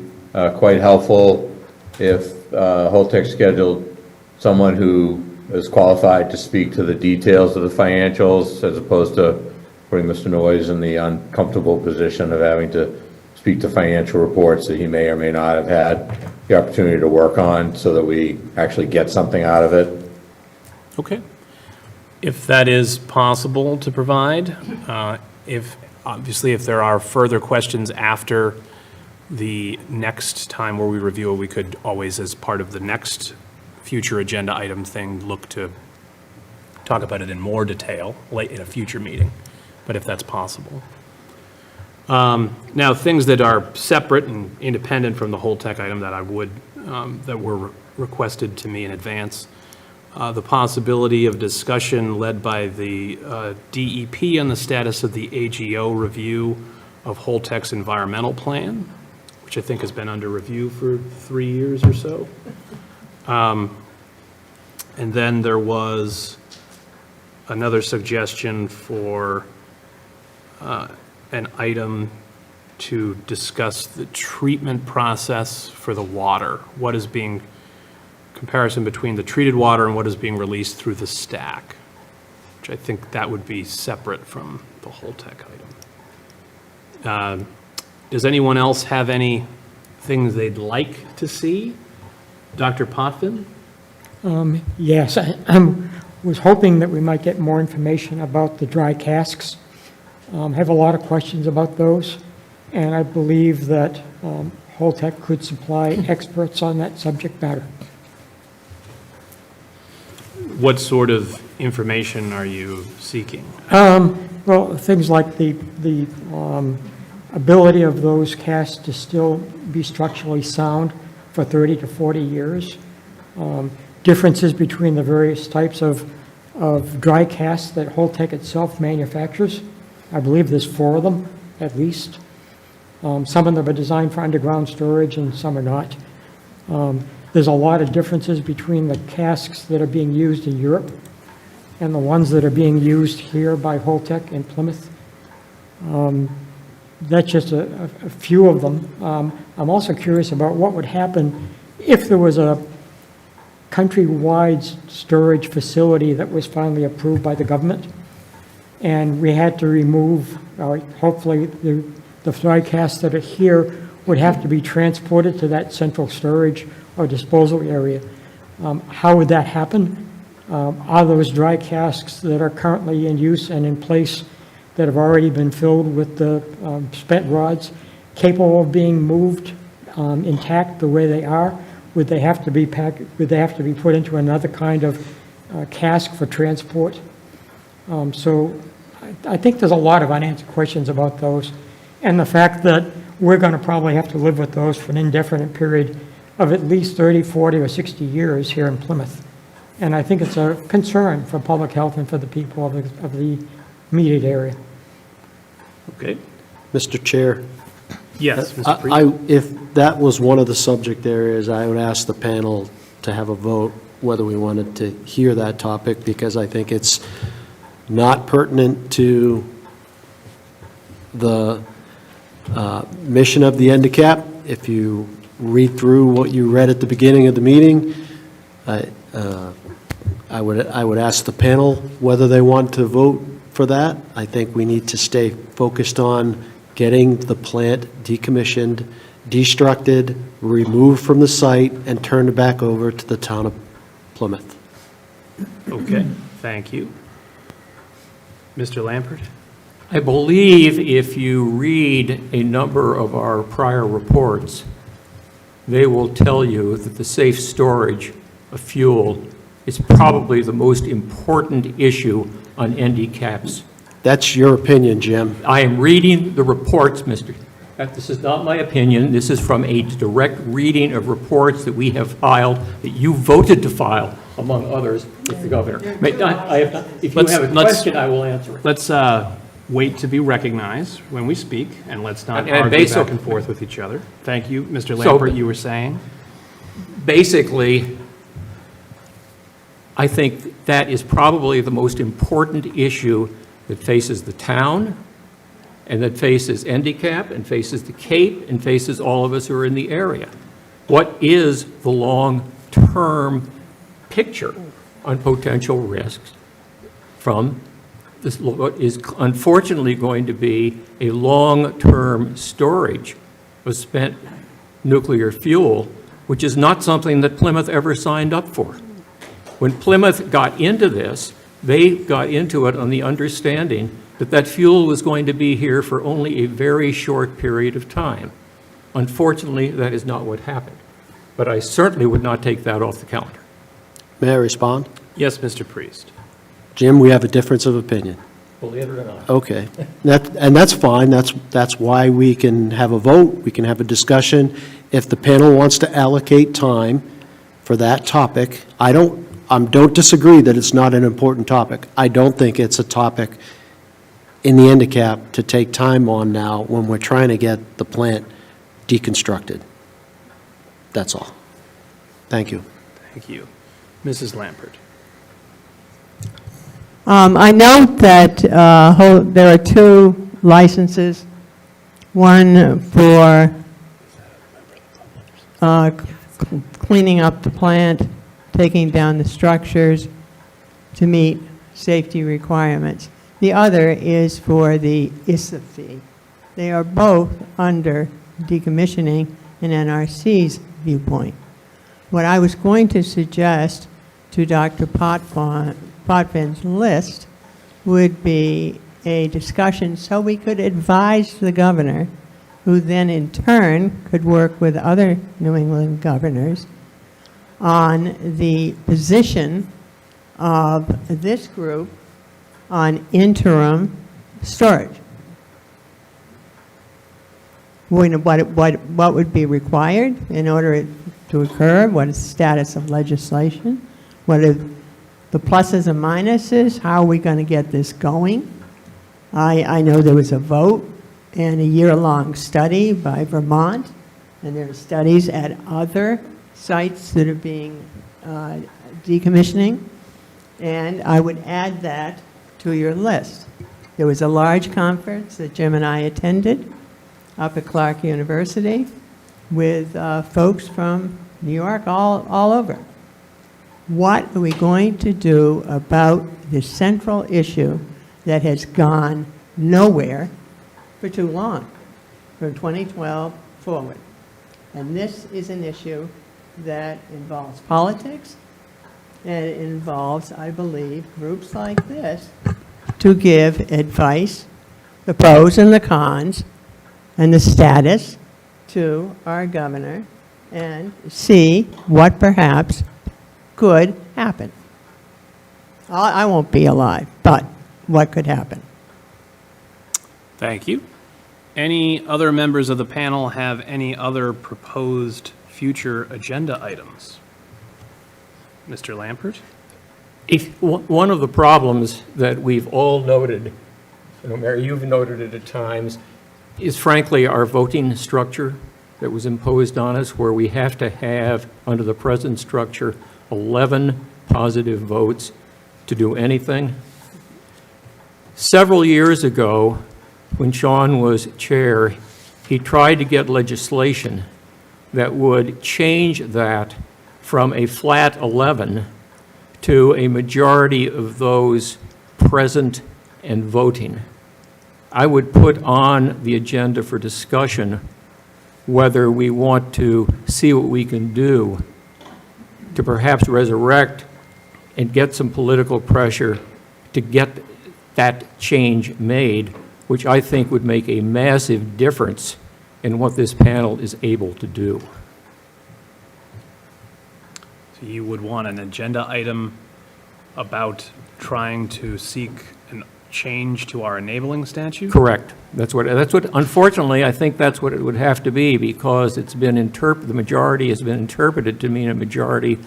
K: quite helpful if Holtec scheduled someone who is qualified to speak to the details of the financials as opposed to putting Mr. Noyes in the uncomfortable position of having to speak to financial reports that he may or may not have had the opportunity to work on so that we actually get something out of it.
A: Okay. If that is possible to provide, if there are further questions after the next time where we review it, we could always, as part of the next future agenda item thing, look to talk about it in more detail late in a future meeting, but if that's possible. Now, things that are separate and independent from the whole tech item that that were requested to me in advance, the possibility of discussion led by the DEP on the status of the AGO review of Holtec's environmental plan, which I think has been under review for 3 years or so. And then there was another suggestion for an item to discuss the treatment process for the water. What is being, comparison between the treated water and what is being released through the stack, which I think that would be separate from the whole tech item. Does anyone else have any things they'd like to see? Dr. Potvin?
G: Yes, I was hoping that we might get more information about the dry casks. I have a lot of questions about those, and I believe that Holtec could supply experts on that subject matter.
A: What sort of information are you seeking?
G: Well, things like the ability of those casks to still be structurally sound for 30 to 40 years. Differences between the various types of dry casks that Holtec itself manufactures. I believe there's 4 of them, at least. Some of them are designed for underground storage and some are not. There's a lot of differences between the casks that are being used in Europe and the ones that are being used here by Holtec in Plymouth. That's just a few of them. I'm also curious about what would happen if there was a countrywide storage facility that was finally approved by the government, and we had to remove, hopefully, the dry casks that are here would have to be transported to that central storage or disposal area. How would that happen? Are those dry casks that are currently in use and in place that have already been filled with the spent rods capable of being moved intact the way they are? Would they have to be would they have to be put into another kind of cask for transport? So I think there's a lot of unanswered questions about those, and the fact that we're going to probably have to live with those for an indefinite period of at least 30, 40, or 60 years here in Plymouth. And I think it's a concern for public health and for the people of the immediate area.
A: Okay.
H: Mr. Chair?
A: Yes, Mr. Priest.
H: If that was one of the subject areas, I would ask the panel to have a vote whether we wanted to hear that topic, because I think it's not pertinent to the mission of the handicap. If you read through what you read at the beginning of the meeting, I would ask the panel whether they want to vote for that. I think we need to stay focused on getting the plant decommissioned, destructed, removed from the site, and turned back over to the town of Plymouth.
A: Okay, thank you. Mr. Lampert?
O: I believe if you read a number of our prior reports, they will tell you that the safe storage of fuel is probably the most important issue on NDCAP's.
H: That's your opinion, Jim.
O: I am reading the reports, Mr. This is not my opinion. This is from a direct reading of reports that we have filed, that you voted to file, among others, with the governor. If you have a question, I will answer it.
A: Let's wait to be recognized when we speak, and let's not argue back and forth with each other. Thank you. Mr. Lampert, you were saying?
O: Basically, I think that is probably the most important issue that faces the town, and that faces NDCAP, and faces the Cape, and faces all of us who are in the area. What is the long-term picture on potential risks from this, what is unfortunately going to be a long-term storage of spent nuclear fuel, which is not something that Plymouth ever signed up for. When Plymouth got into this, they got into it on the understanding that that fuel was going to be here for only a very short period of time. Unfortunately, that is not what happened. But I certainly would not take that off the calendar.
H: May I respond?
A: Yes, Mr. Priest.
H: Jim, we have a difference of opinion.
O: Believe it or not.
H: Okay. And that's fine. That's why we can have a vote, we can have a discussion. If the panel wants to allocate time for that topic, I don't disagree that it's not an important topic. I don't think it's a topic in the handicap to take time on now when we're trying to get the plant deconstructed. That's all. Thank you.
A: Thank you. Mrs. Lampert.
F: I note that there are 2 licenses, one for cleaning up the plant, taking down the structures to meet safety requirements. The other is for the ISA fee. They are both under decommissioning in NRC's viewpoint. What I was going to suggest to Dr. Potvin's list would be a discussion so we could advise the governor, who then in turn could work with other New England governors on the position of this group on interim storage. What would be required in order to occur? What is the status of legislation? What are the pluses and minuses? How are we going to get this going? I know there was a vote and a year-long study by Vermont, and there are studies at other sites that are being decommissioning, and I would add that to your list. There was a large conference that Jim and I attended up at Clark University with folks from New York all over. What are we going to do about the central issue that has gone nowhere for too long, from 2012 forward? And this is an issue that involves politics, and it involves, I believe, groups like this to give advice, the pros and the cons, and the status to our governor, and see what perhaps could happen. I won't be alive, but what could happen?
A: Thank you. Any other members of the panel have any other proposed future agenda items? Mr. Lampert?
O: One of the problems that we've all noted, Mary, you've noted it at times, is frankly our voting structure that was imposed on us, where we have to have, under the present structure, 11 positive votes to do anything. Several years ago, when Sean was chair, he tried to get legislation that would change that from a flat 11 to a majority of those present and voting. I would put on the agenda for discussion whether we want to see what we can do to perhaps resurrect and get some political pressure to get that change made, which I think would make a massive difference in what this panel is able to do.
A: So you would want an agenda item about trying to seek a change to our enabling statute?
O: Correct. That's what, unfortunately, I think that's what it would have to be, because it's been the majority has been interpreted to mean a majority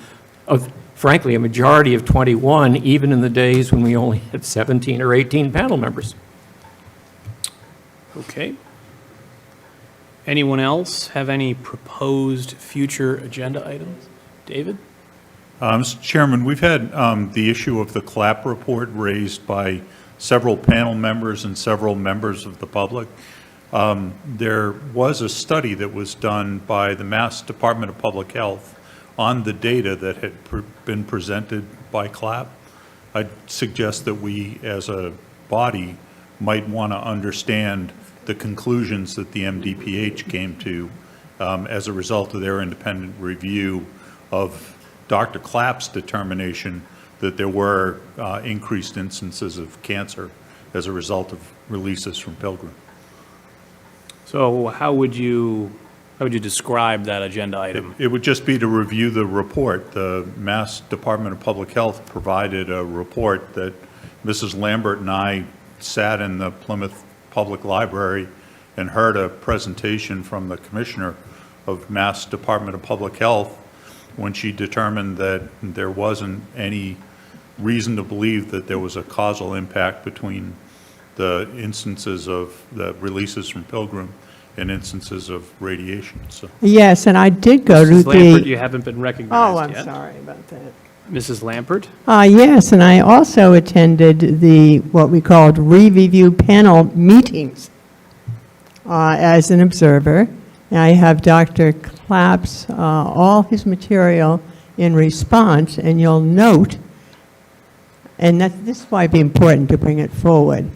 O: of, frankly, a majority of 21, even in the days when we only had 17 or 18 panel members.
A: Okay. Anyone else have any proposed future agenda items? David?
B: Mr. Chairman, we've had the issue of the CLAP report raised by several panel members and several members of the public. There was a study that was done by the Mass Department of Public Health on the data that had been presented by CLAP. I'd suggest that we, as a body, might want to understand the conclusions that the MDPH came to as a result of their independent review of Dr. Clapp's determination that there were increased instances of cancer as a result of releases from Pilgrim.
A: So how would you describe that agenda item?
B: It would just be to review the report. The Mass Department of Public Health provided a report that Mrs. Lambert and I sat in the Plymouth Public Library and heard a presentation from the Commissioner of Mass Department of Public Health when she determined that there wasn't any reason to believe that there was a causal impact between the instances of the releases from Pilgrim and instances of radiation. So
F: Yes, and I did go to
A: Mrs. Lampert,
F: the...
A: you haven't been recognized yet.
F: Oh, I'm sorry about that.
A: Mrs. Lampert?
F: Yes, and I also attended the, what we called re-review panel meetings as an observer. I have Dr. Clapp's, all his material in response, and you'll note, and this is why it'd be important to bring it forward,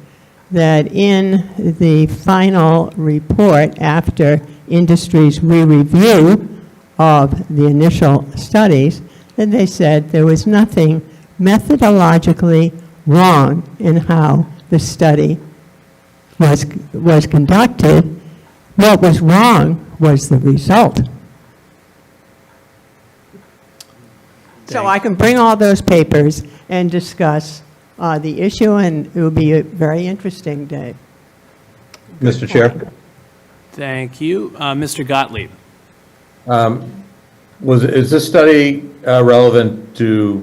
F: that in the final report after industry's re-review of the initial studies, that they said there was nothing methodologically wrong in how the study was conducted. What was wrong was the result. So I can bring all those papers and discuss the issue, and it will be a very interesting day.
K: Mr. Chair?
A: Thank you. Mr. Gottlieb?
K: Is this study relevant to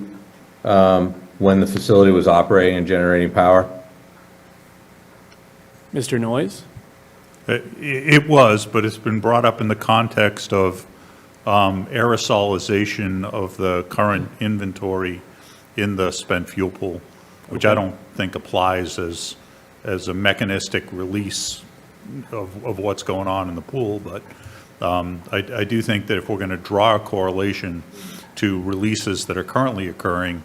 K: when the facility was operating and generating power?
A: Mr. Noyes?
B: It was, but it's been brought up in the context of aerosolization of the current inventory in the spent fuel pool, which I don't think applies as a mechanistic release of what's going on in the pool. But I do think that if we're going to draw a correlation to releases that are currently occurring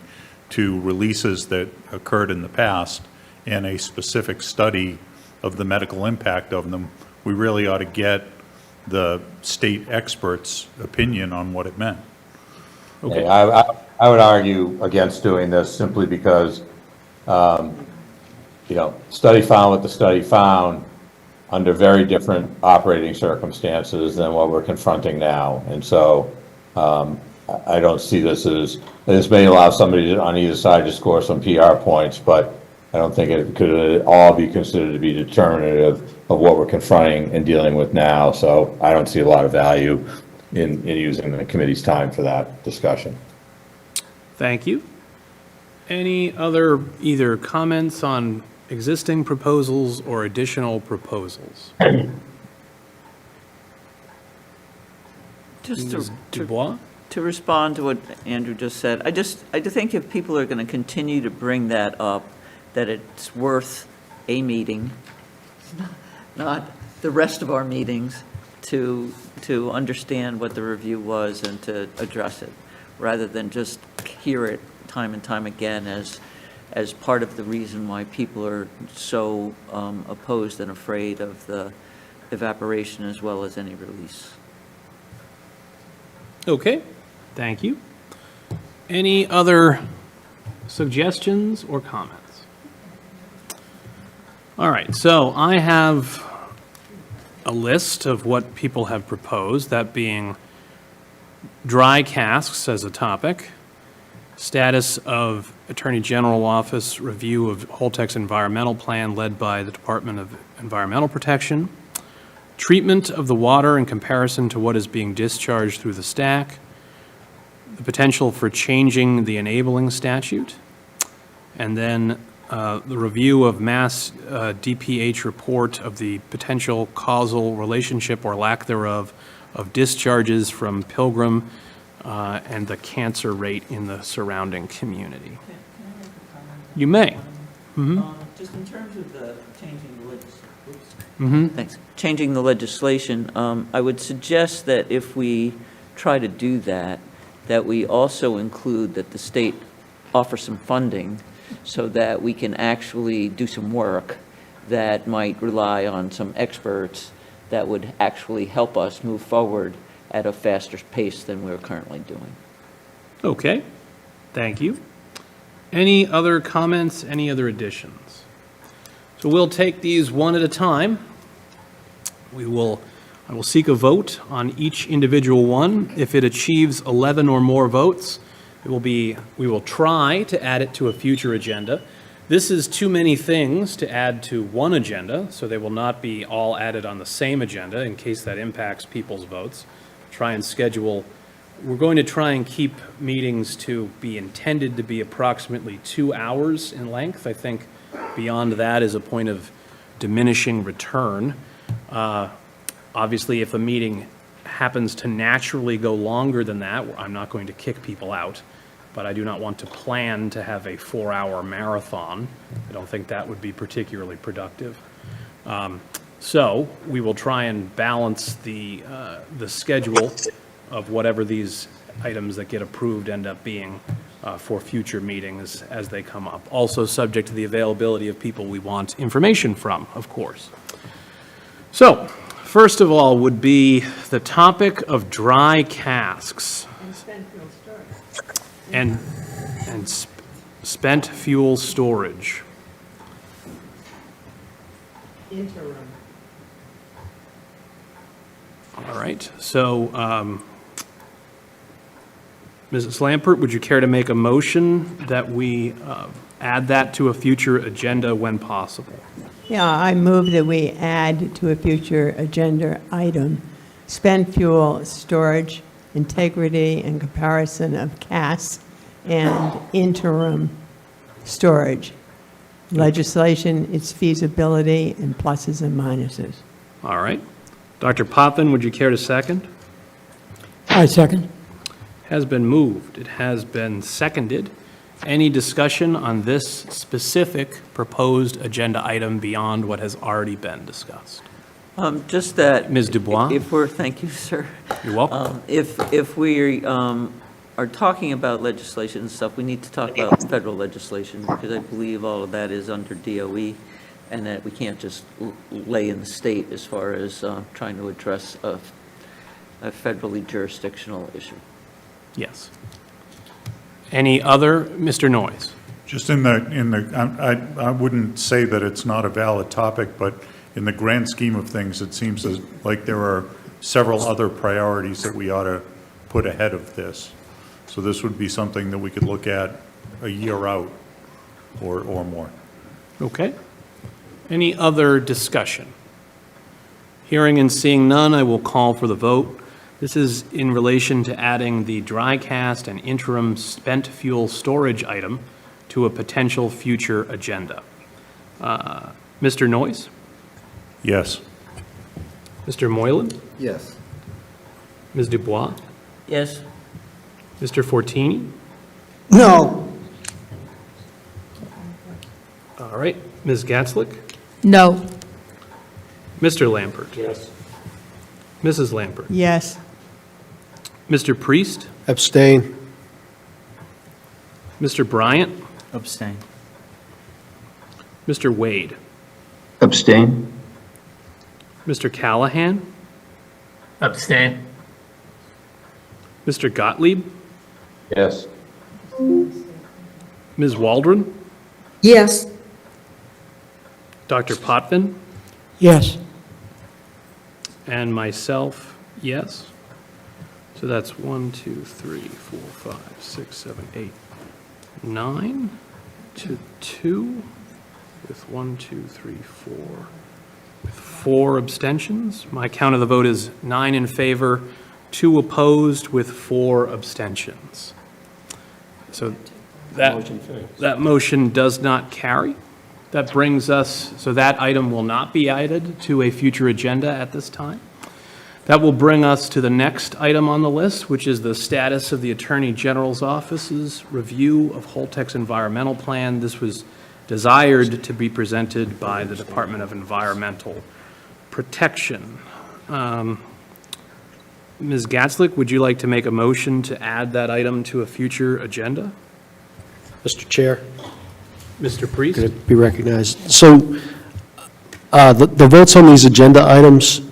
B: to releases that occurred in the past and a specific study of the medical impact of them, we really ought to get the state experts' opinion on what it meant.
K: Okay. I would argue against doing this simply because, study found what the study found under very different operating circumstances than what we're confronting now. And so I don't see this may allow somebody on either side to score some PR points, but I don't think it could at all be considered to be determinative of what we're confronting and dealing with now. So I don't see a lot of value in using the committee's time for that discussion.
A: Thank you. Any other either comments on existing proposals or additional proposals?
D: Just
A: Ms. Dubois?
D: to respond to what Andrew just said, I do think if people are going to continue to bring that up, that it's worth a meeting, not the rest of our meetings, to understand what the review was and to address it, rather than just hear it time and time again as part of the reason why people are so opposed and afraid of the evaporation as well as any release.
A: Okay, thank you. Any other suggestions or comments? All right, so I have a list of what people have proposed, that being dry casks as a topic, status of Attorney General Office review of Holtec's environmental plan led by the Department of Environmental Protection, treatment of the water in comparison to what is being discharged through the stack, the potential for changing the enabling statute, and then the review of Mass DPH report of the potential causal relationship or lack thereof of discharges from Pilgrim and the cancer rate in the surrounding community.
D: Can I make a comment?
A: You may.
D: Just in terms of the changing the legislation, I would suggest that if we try to do that, that we also include that the state offer some funding so that we can actually do some work that might rely on some experts that would actually help us move forward at a faster pace than we're currently doing.
A: Okay, thank you. Any other comments, any other additions? So we'll take these one at a time. I will seek a vote on each individual one. If it achieves 11 or more votes, we will try to add it to a future agenda. This is too many things to add to one agenda, so they will not be all added on the same agenda in case that impacts people's votes. We're going to try and keep meetings to be intended to be approximately 2 hours in length. I think beyond that is a point of diminishing return. Obviously, if a meeting happens to naturally go longer than that, I'm not going to kick people out, but I do not want to plan to have a 4-hour marathon. I don't think that would be particularly productive. So we will try and balance the schedule of whatever these items that get approved end up being for future meetings as they come up. Also subject to the availability of people we want information from, of course. So, first of all would be the topic of dry casks and spent fuel storage.
F: Interim.
A: All right, so Mrs. Lampert, would you care to make a motion that we add that to a future agenda when possible?
F: Yeah, I move that we add to a future agenda item, spent fuel storage, integrity and comparison of casks and interim storage. Legislation, its feasibility, and pluses and minuses.
A: All right. Dr. Potvin, would you care to second?
G: I second.
A: Has been moved. It has been seconded. Any discussion on this specific proposed agenda item beyond what has already been discussed?
D: Just that.
A: Ms. Dubois?
D: Thank you, sir.
A: You're welcome.
D: If we are talking about legislation and stuff, we need to talk about federal legislation, because I believe all of that is under DOE, and that we can't just lay in the state as far as trying to address a federally jurisdictional issue.
A: Yes. Any other, Mr. Noyes?
B: Just I wouldn't say that it's not a valid topic, but in the grand scheme of things, it seems like there are several other priorities that we ought to put ahead of this. So this would be something that we could look at a year out or more.
A: Okay. Any other discussion? Hearing and seeing none, I will call for the vote. This is in relation to adding the dry cast and interim spent fuel storage item to a potential future agenda. Mr. Noyes?
B: Yes.
A: Mr. Moylan?
C: Yes.
A: Ms. Dubois?
D: Yes.
A: Mr. Fortini?
N: No.
A: All right. Ms. Gatzlick?
P: No.
A: Mr. Lampert? Yes. Mrs. Lampert?
F: Yes.
A: Mr. Priest?
H: Abstain.
A: Mr. Bryant?
I: Abstain.
A: Mr. Wade?
L: Abstain?
A: Mr. Callahan?
M: Abstain.
A: Mr. Gottlieb?
K: Yes.
A: Ms. Waldron?
J: Yes.
A: Dr. Potvin?
G: Yes.
A: And myself, yes. So that's 1, 2, 3, 4, 5, 6, 7, 8, 9 to 2 with 1, 2, 3, 4 with 4 abstentions. My count of the vote is 9 in favor, 2 opposed with 4 abstentions. So that motion does not carry. That brings us, so that item will not be added to a future agenda at this time. That will bring us to the next item on the list, which is the status of the Attorney General's Office's review of Holtec's environmental plan. This was desired to be presented by the Department of Environmental Protection. Ms. Gatzlick, would you like to make a motion to add that item to a future agenda?
H: Mr. Chair,
A: Mr. Priest?
H: could it be recognized? So the votes on these agenda items,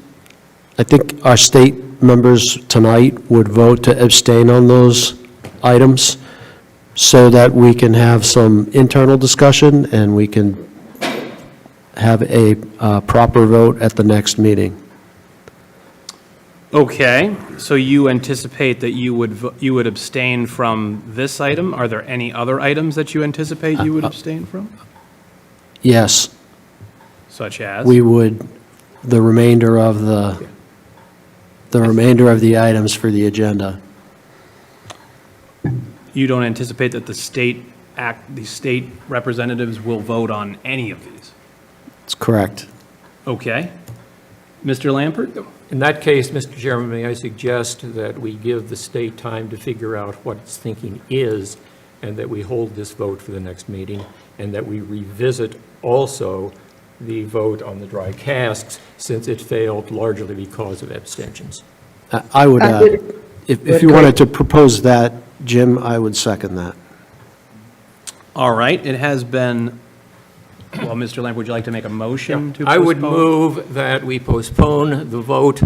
H: I think our state members tonight would vote to abstain on those items so that we can have some internal discussion and we can have a proper vote at the next meeting.
A: Okay, so you anticipate that you would abstain from this item? Are there any other items that you anticipate you would abstain from?
H: Yes,
A: Such as?
H: we would, the remainder of the items for the agenda.
A: You don't anticipate that the state representatives will vote on any of these?
H: That's correct.
A: Okay. Mr. Lampert?
O: In that case, Mr. Chairman, may I suggest that we give the state time to figure out what its thinking is, and that we hold this vote for the next meeting, and that we revisit also the vote on the dry casks, since it failed largely because of abstentions.
H: I would, if you wanted to propose that, Jim, I would second that.
A: All right, it has been, well, Mr. Lampert, would you like to make a motion to postpone?
O: I would move that we postpone the vote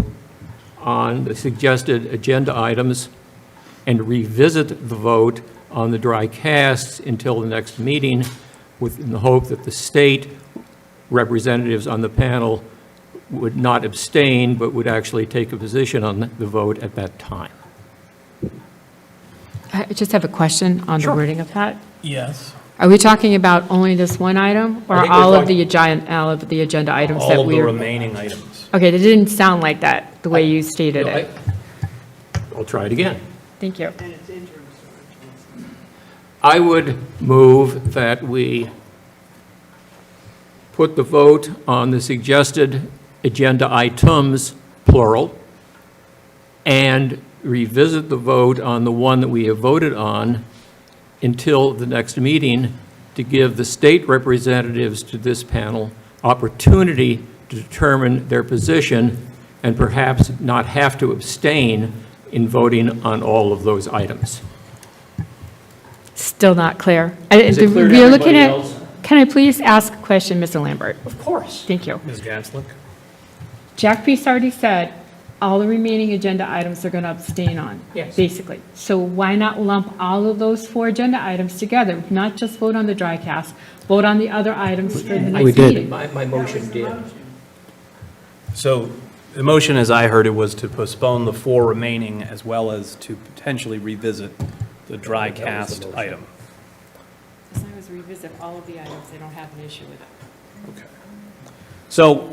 O: on the suggested agenda items and revisit the vote on the dry casks until the next meeting, in the hope that the state representatives on the panel would not abstain, but would actually take a position on the vote at that time.
P: I just have a question on the wording of that.
A: Yes.
P: Are we talking about only this one item, or
O: I think
P: all
O: we're
P: of the agenda items
A: All
P: that
A: of the
P: we're?
A: remaining items.
P: Okay, it didn't sound like that, the way you stated it.
O: I'll try it again.
P: Thank you.
O: I would move that we put the vote on the suggested agenda items, plural, and revisit the vote on the one that we have voted on until the next meeting, to give the state representatives to this panel opportunity to determine their position and perhaps not have to abstain in voting on all of those items.
P: Still not clear.
O: Is it clear to
P: We are looking
O: everybody
P: at,
O: else?
P: can I please ask a question, Mr. Lambert?
O: Of course.
P: Thank you.
A: Ms. Ganslick?
P: Jack Priest already said all the remaining agenda items they're going to abstain on.
O: Yes.
P: Basically. So why not lump all of those 4 agenda items together? Not just vote on the dry cast, vote on the other items for the next
H: We did.
P: meeting.
O: My motion did.
A: So the motion, as I heard it, was to postpone the 4 remaining, as well as to potentially revisit the dry cast item.
E: As long as we revisit all of the items, they don't have an issue with it.
A: Okay. So,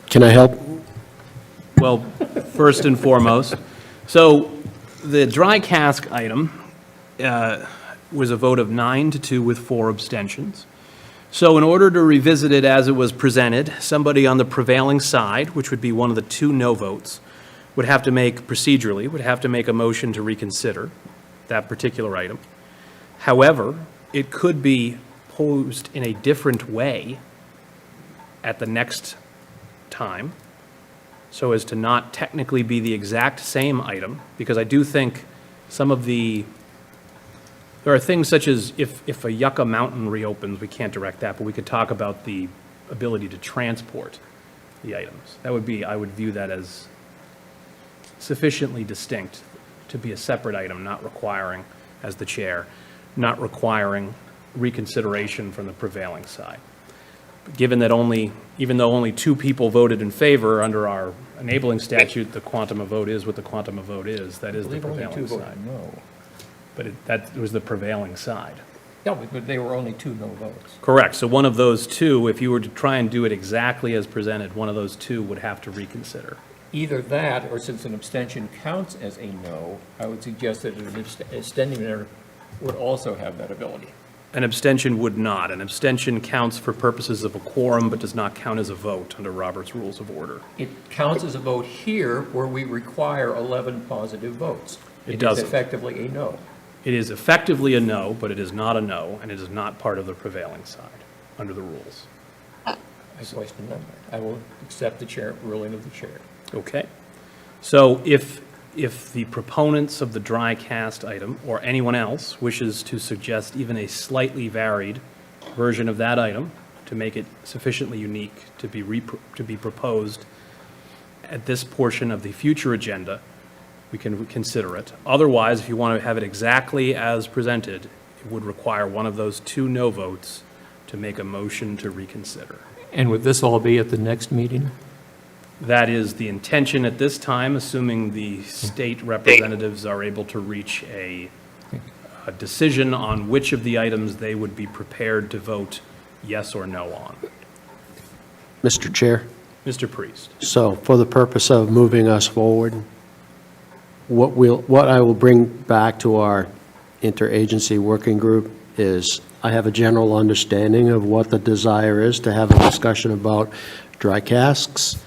H: Can I help?
A: well, first and foremost, so the dry cask item was a vote of 9-2 with 4 abstentions. So in order to revisit it as it was presented, somebody on the prevailing side, which would be one of the 2 no votes, would have to make, procedurally, would have to make a motion to reconsider that particular item. However, it could be posed in a different way at the next time, so as to not technically be the exact same item, because I do think some of there are things such as if a Yucca Mountain reopens, we can't direct that, but we could talk about the ability to transport the items. That would be, I would view that as sufficiently distinct to be a separate item, not requiring, as the chair, not requiring reconsideration from the prevailing side. But given that even though only 2 people voted in favor under our enabling statute, the quantum of vote is what the quantum of vote is. That is the prevailing side.
O: No.
A: But that was the prevailing side.
O: Yeah, but they were only 2 no votes.
A: Correct. So one of those 2, if you were to try and do it exactly as presented, one of those 2 would have to reconsider.
O: Either that, or since an abstention counts as a no, I would suggest that an abstention would also have that ability.
A: An abstention would not. An abstention counts for purposes of a quorum, but does not count as a vote under Robert's Rules of Order.
O: It counts as a vote here where we require 11 positive votes.
A: It doesn't.
O: is effectively a no.
A: It is effectively a no, but it is not a no, and it is not part of the prevailing side under the rules.
O: I question that. I will accept the ruling of the chair.
A: Okay. So if if the proponents of the dry cast item, or anyone else, wishes to suggest even a slightly varied version of that item to make it sufficiently unique to be proposed at this portion of the future agenda, we can consider it. Otherwise, if you want to have it exactly as presented, it would require one of those 2 no votes to make a motion to reconsider.
O: And would this all be at the next meeting?
A: That is the intention at this time, assuming the state representatives are able to reach a decision on which of the items they would be prepared to vote yes or no on.
H: Mr. Chair,
A: Mr. Priest.
H: so for the purpose of moving us forward, what I will bring back to our interagency working group is I have a general understanding of what the desire is to have a discussion about dry casks,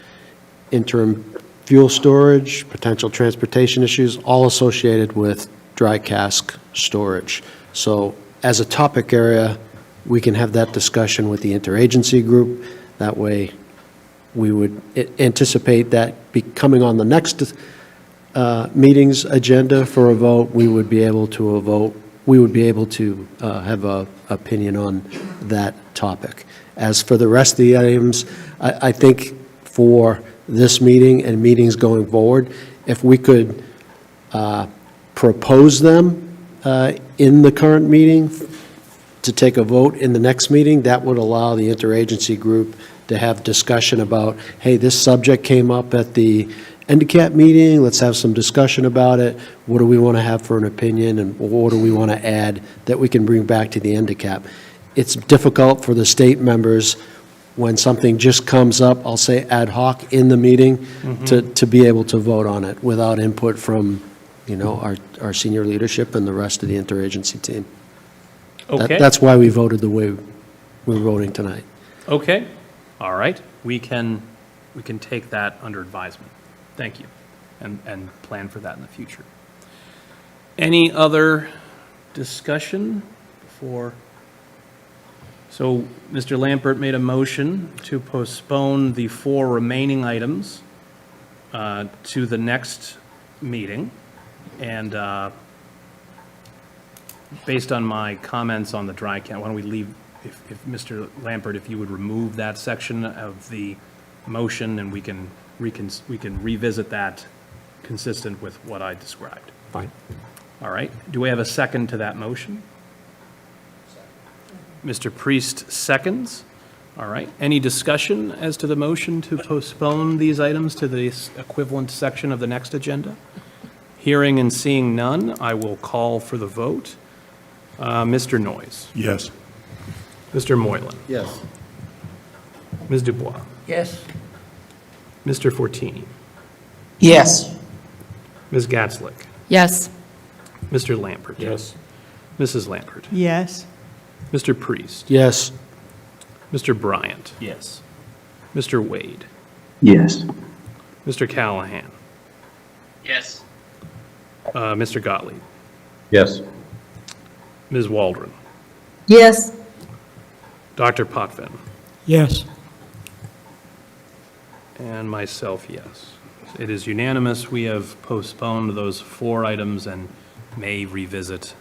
H: interim fuel storage, potential transportation issues, all associated with dry cask storage. So as a topic area, we can have that discussion with the interagency group. That way, we would anticipate that coming on the next meeting's agenda for a vote, we would be able to have an opinion on that topic. As for the rest of the items, I think for this meeting and meetings going forward, if we could propose them in the current meeting to take a vote in the next meeting, that would allow the interagency group to have discussion about, hey, this subject came up at the NDCAP meeting, let's have some discussion about it. What do we want to have for an opinion, and what do we want to add that we can bring back to the NDCAP? It's difficult for the state members when something just comes up, I'll say ad hoc in the meeting, to be able to vote on it without input from, our senior leadership and the rest of the interagency team.
A: Okay.
H: That's why we voted the way we're voting tonight.
A: Okay, all right. We can take that under advisement. Thank you, and plan for that in the future. Any other discussion before? So Mr. Lampert made a motion to postpone the 4 remaining items to the next meeting. And based on my comments on the dry can, why don't we leave, if Mr. Lampert, if you would remove that section of the motion, and we can revisit that consistent with what I described.
H: Fine.
A: All right. Do we have a second to that motion? Mr. Priest seconds. All right. Any discussion as to the motion to postpone these items to the equivalent section of the next agenda? Hearing and seeing none, I will call for the vote. Mr. Noyes.
B: Yes.
A: Mr. Moylan.
H: Yes.
A: Ms. Dubois.
N: Yes.
A: Mr. Fortini.
N: Yes.
A: Ms. Gatzlick.
P: Yes.
A: Mr. Lampert.
O: Yes.
A: Mrs. Lampert.
F: Yes.
A: Mr. Priest.
H: Yes.
A: Mr. Bryant.
I: Yes.
A: Mr. Wade.
L: Yes.
A: Mr. Callahan.
M: Yes.
A: Mr. Gottlieb.
K: Yes.
A: Ms. Waldron.
J: Yes.
A: Dr. Potvin.
G: Yes.
A: And myself, yes. It is unanimous. We have postponed those 4 items and may revisit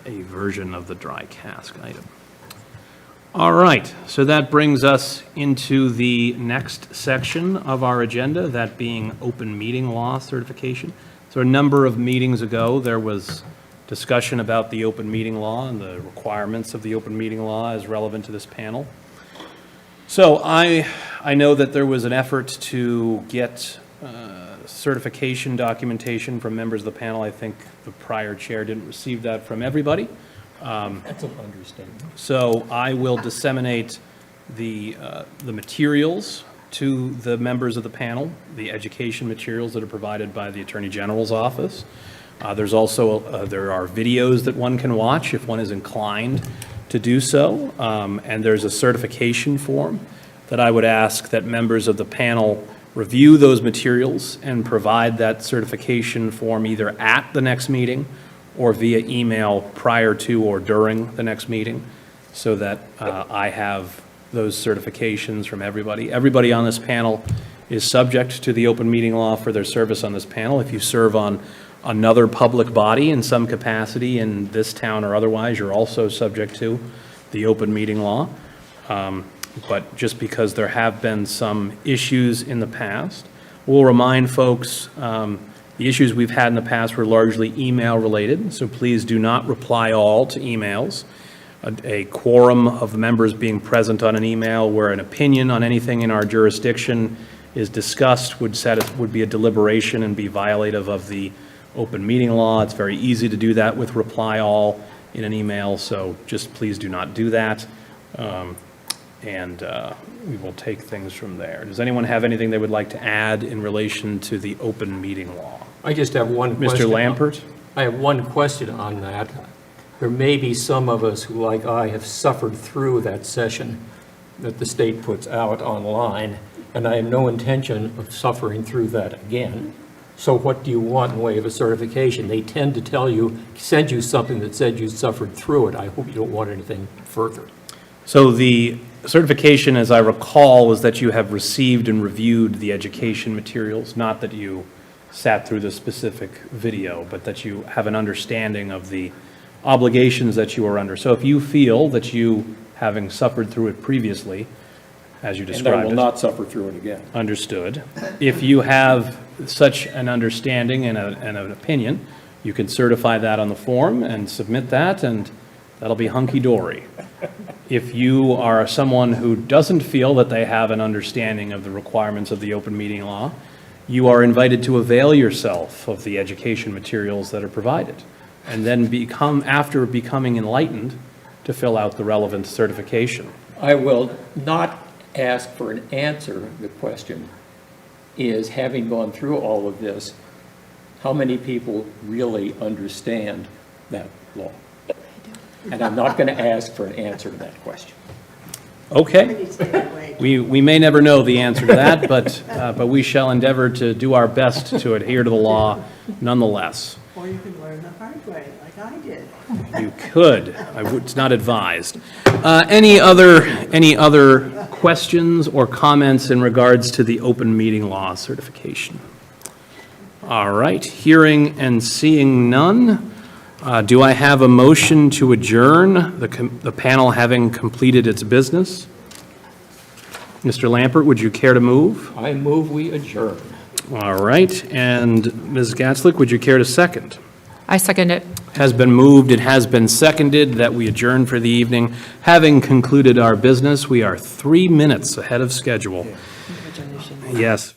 A: a version of the dry cask item. All right, so that brings us into the next section of our agenda, that being open meeting law certification. So a number of meetings ago, there was discussion about the open meeting law and the requirements of the open meeting law as relevant to this panel. So I know that there was an effort to get certification documentation from members of the panel. I think the prior chair didn't receive that from everybody.
O: That's an understatement.
A: So I will disseminate the materials to the members of the panel, the education materials that are provided by the Attorney General's office. There's also, there are videos that one can watch if one is inclined to do so. And there's a certification form that I would ask that members of the panel review those materials and provide that certification form either at the next meeting or via email prior to or during the next meeting, so that I have those certifications from everybody. Everybody on this panel is subject to the open meeting law for their service on this panel. If you serve on another public body in some capacity in this town or otherwise, you're also subject to the open meeting law. But just because there have been some issues in the past, we'll remind folks, the issues we've had in the past were largely email related, so please do not reply all to emails. A quorum of the members being present on an email where an opinion on anything in our jurisdiction is discussed would be a deliberation and be violative of the open meeting law. It's very easy to do that with reply all in an email, so just please do not do that. We will take things from there. Does anyone have anything they would like to add in relation to the open meeting law?
O: I just have one question.
A: Mr. Lampert?
O: I have one question on that. There may be some of us who, like I, have suffered through that session that the state puts out online, and I have no intention of suffering through that again. So what do you want in way of a certification? They tend to tell you, send you something that said you suffered through it. I hope you don't want anything further.
A: So the certification, as I recall, was that you have received and reviewed the education materials, not that you sat through the specific video, but that you have an understanding of the obligations that you are under. So if you feel that you, having suffered through it previously, as you described it.
O: And I will not suffer through it again.
A: Understood. If you have such an understanding and an opinion, you can certify that on the form and submit that, and that'll be hunky-dory. If you are someone who doesn't feel that they have an understanding of the requirements of the open meeting law, you are invited to avail yourself of the education materials that are provided, and then after becoming enlightened, to fill out the relevant certification.
O: I will not ask for an answer. The question is, having gone through all of this, how many people really understand that law? And I'm not going to ask for an answer to that question.
A: Okay. We may never know the answer to that, but we shall endeavor to do our best to adhere to the law nonetheless.
F: Or you can learn the hard way, like I did.
A: You could. It's not advised. Any other questions or comments in regards to the open meeting law certification? All right. Hearing and seeing none. Do I have a motion to adjourn, the panel having completed its business? Mr. Lampert, would you care to move?
O: I move we adjourn.
A: All right. And Ms. Gatzlick, would you care to second?
P: I second it.
A: Has been moved, it has been seconded that we adjourn for the evening. Having concluded our business, we are 3 minutes ahead of schedule. Yes.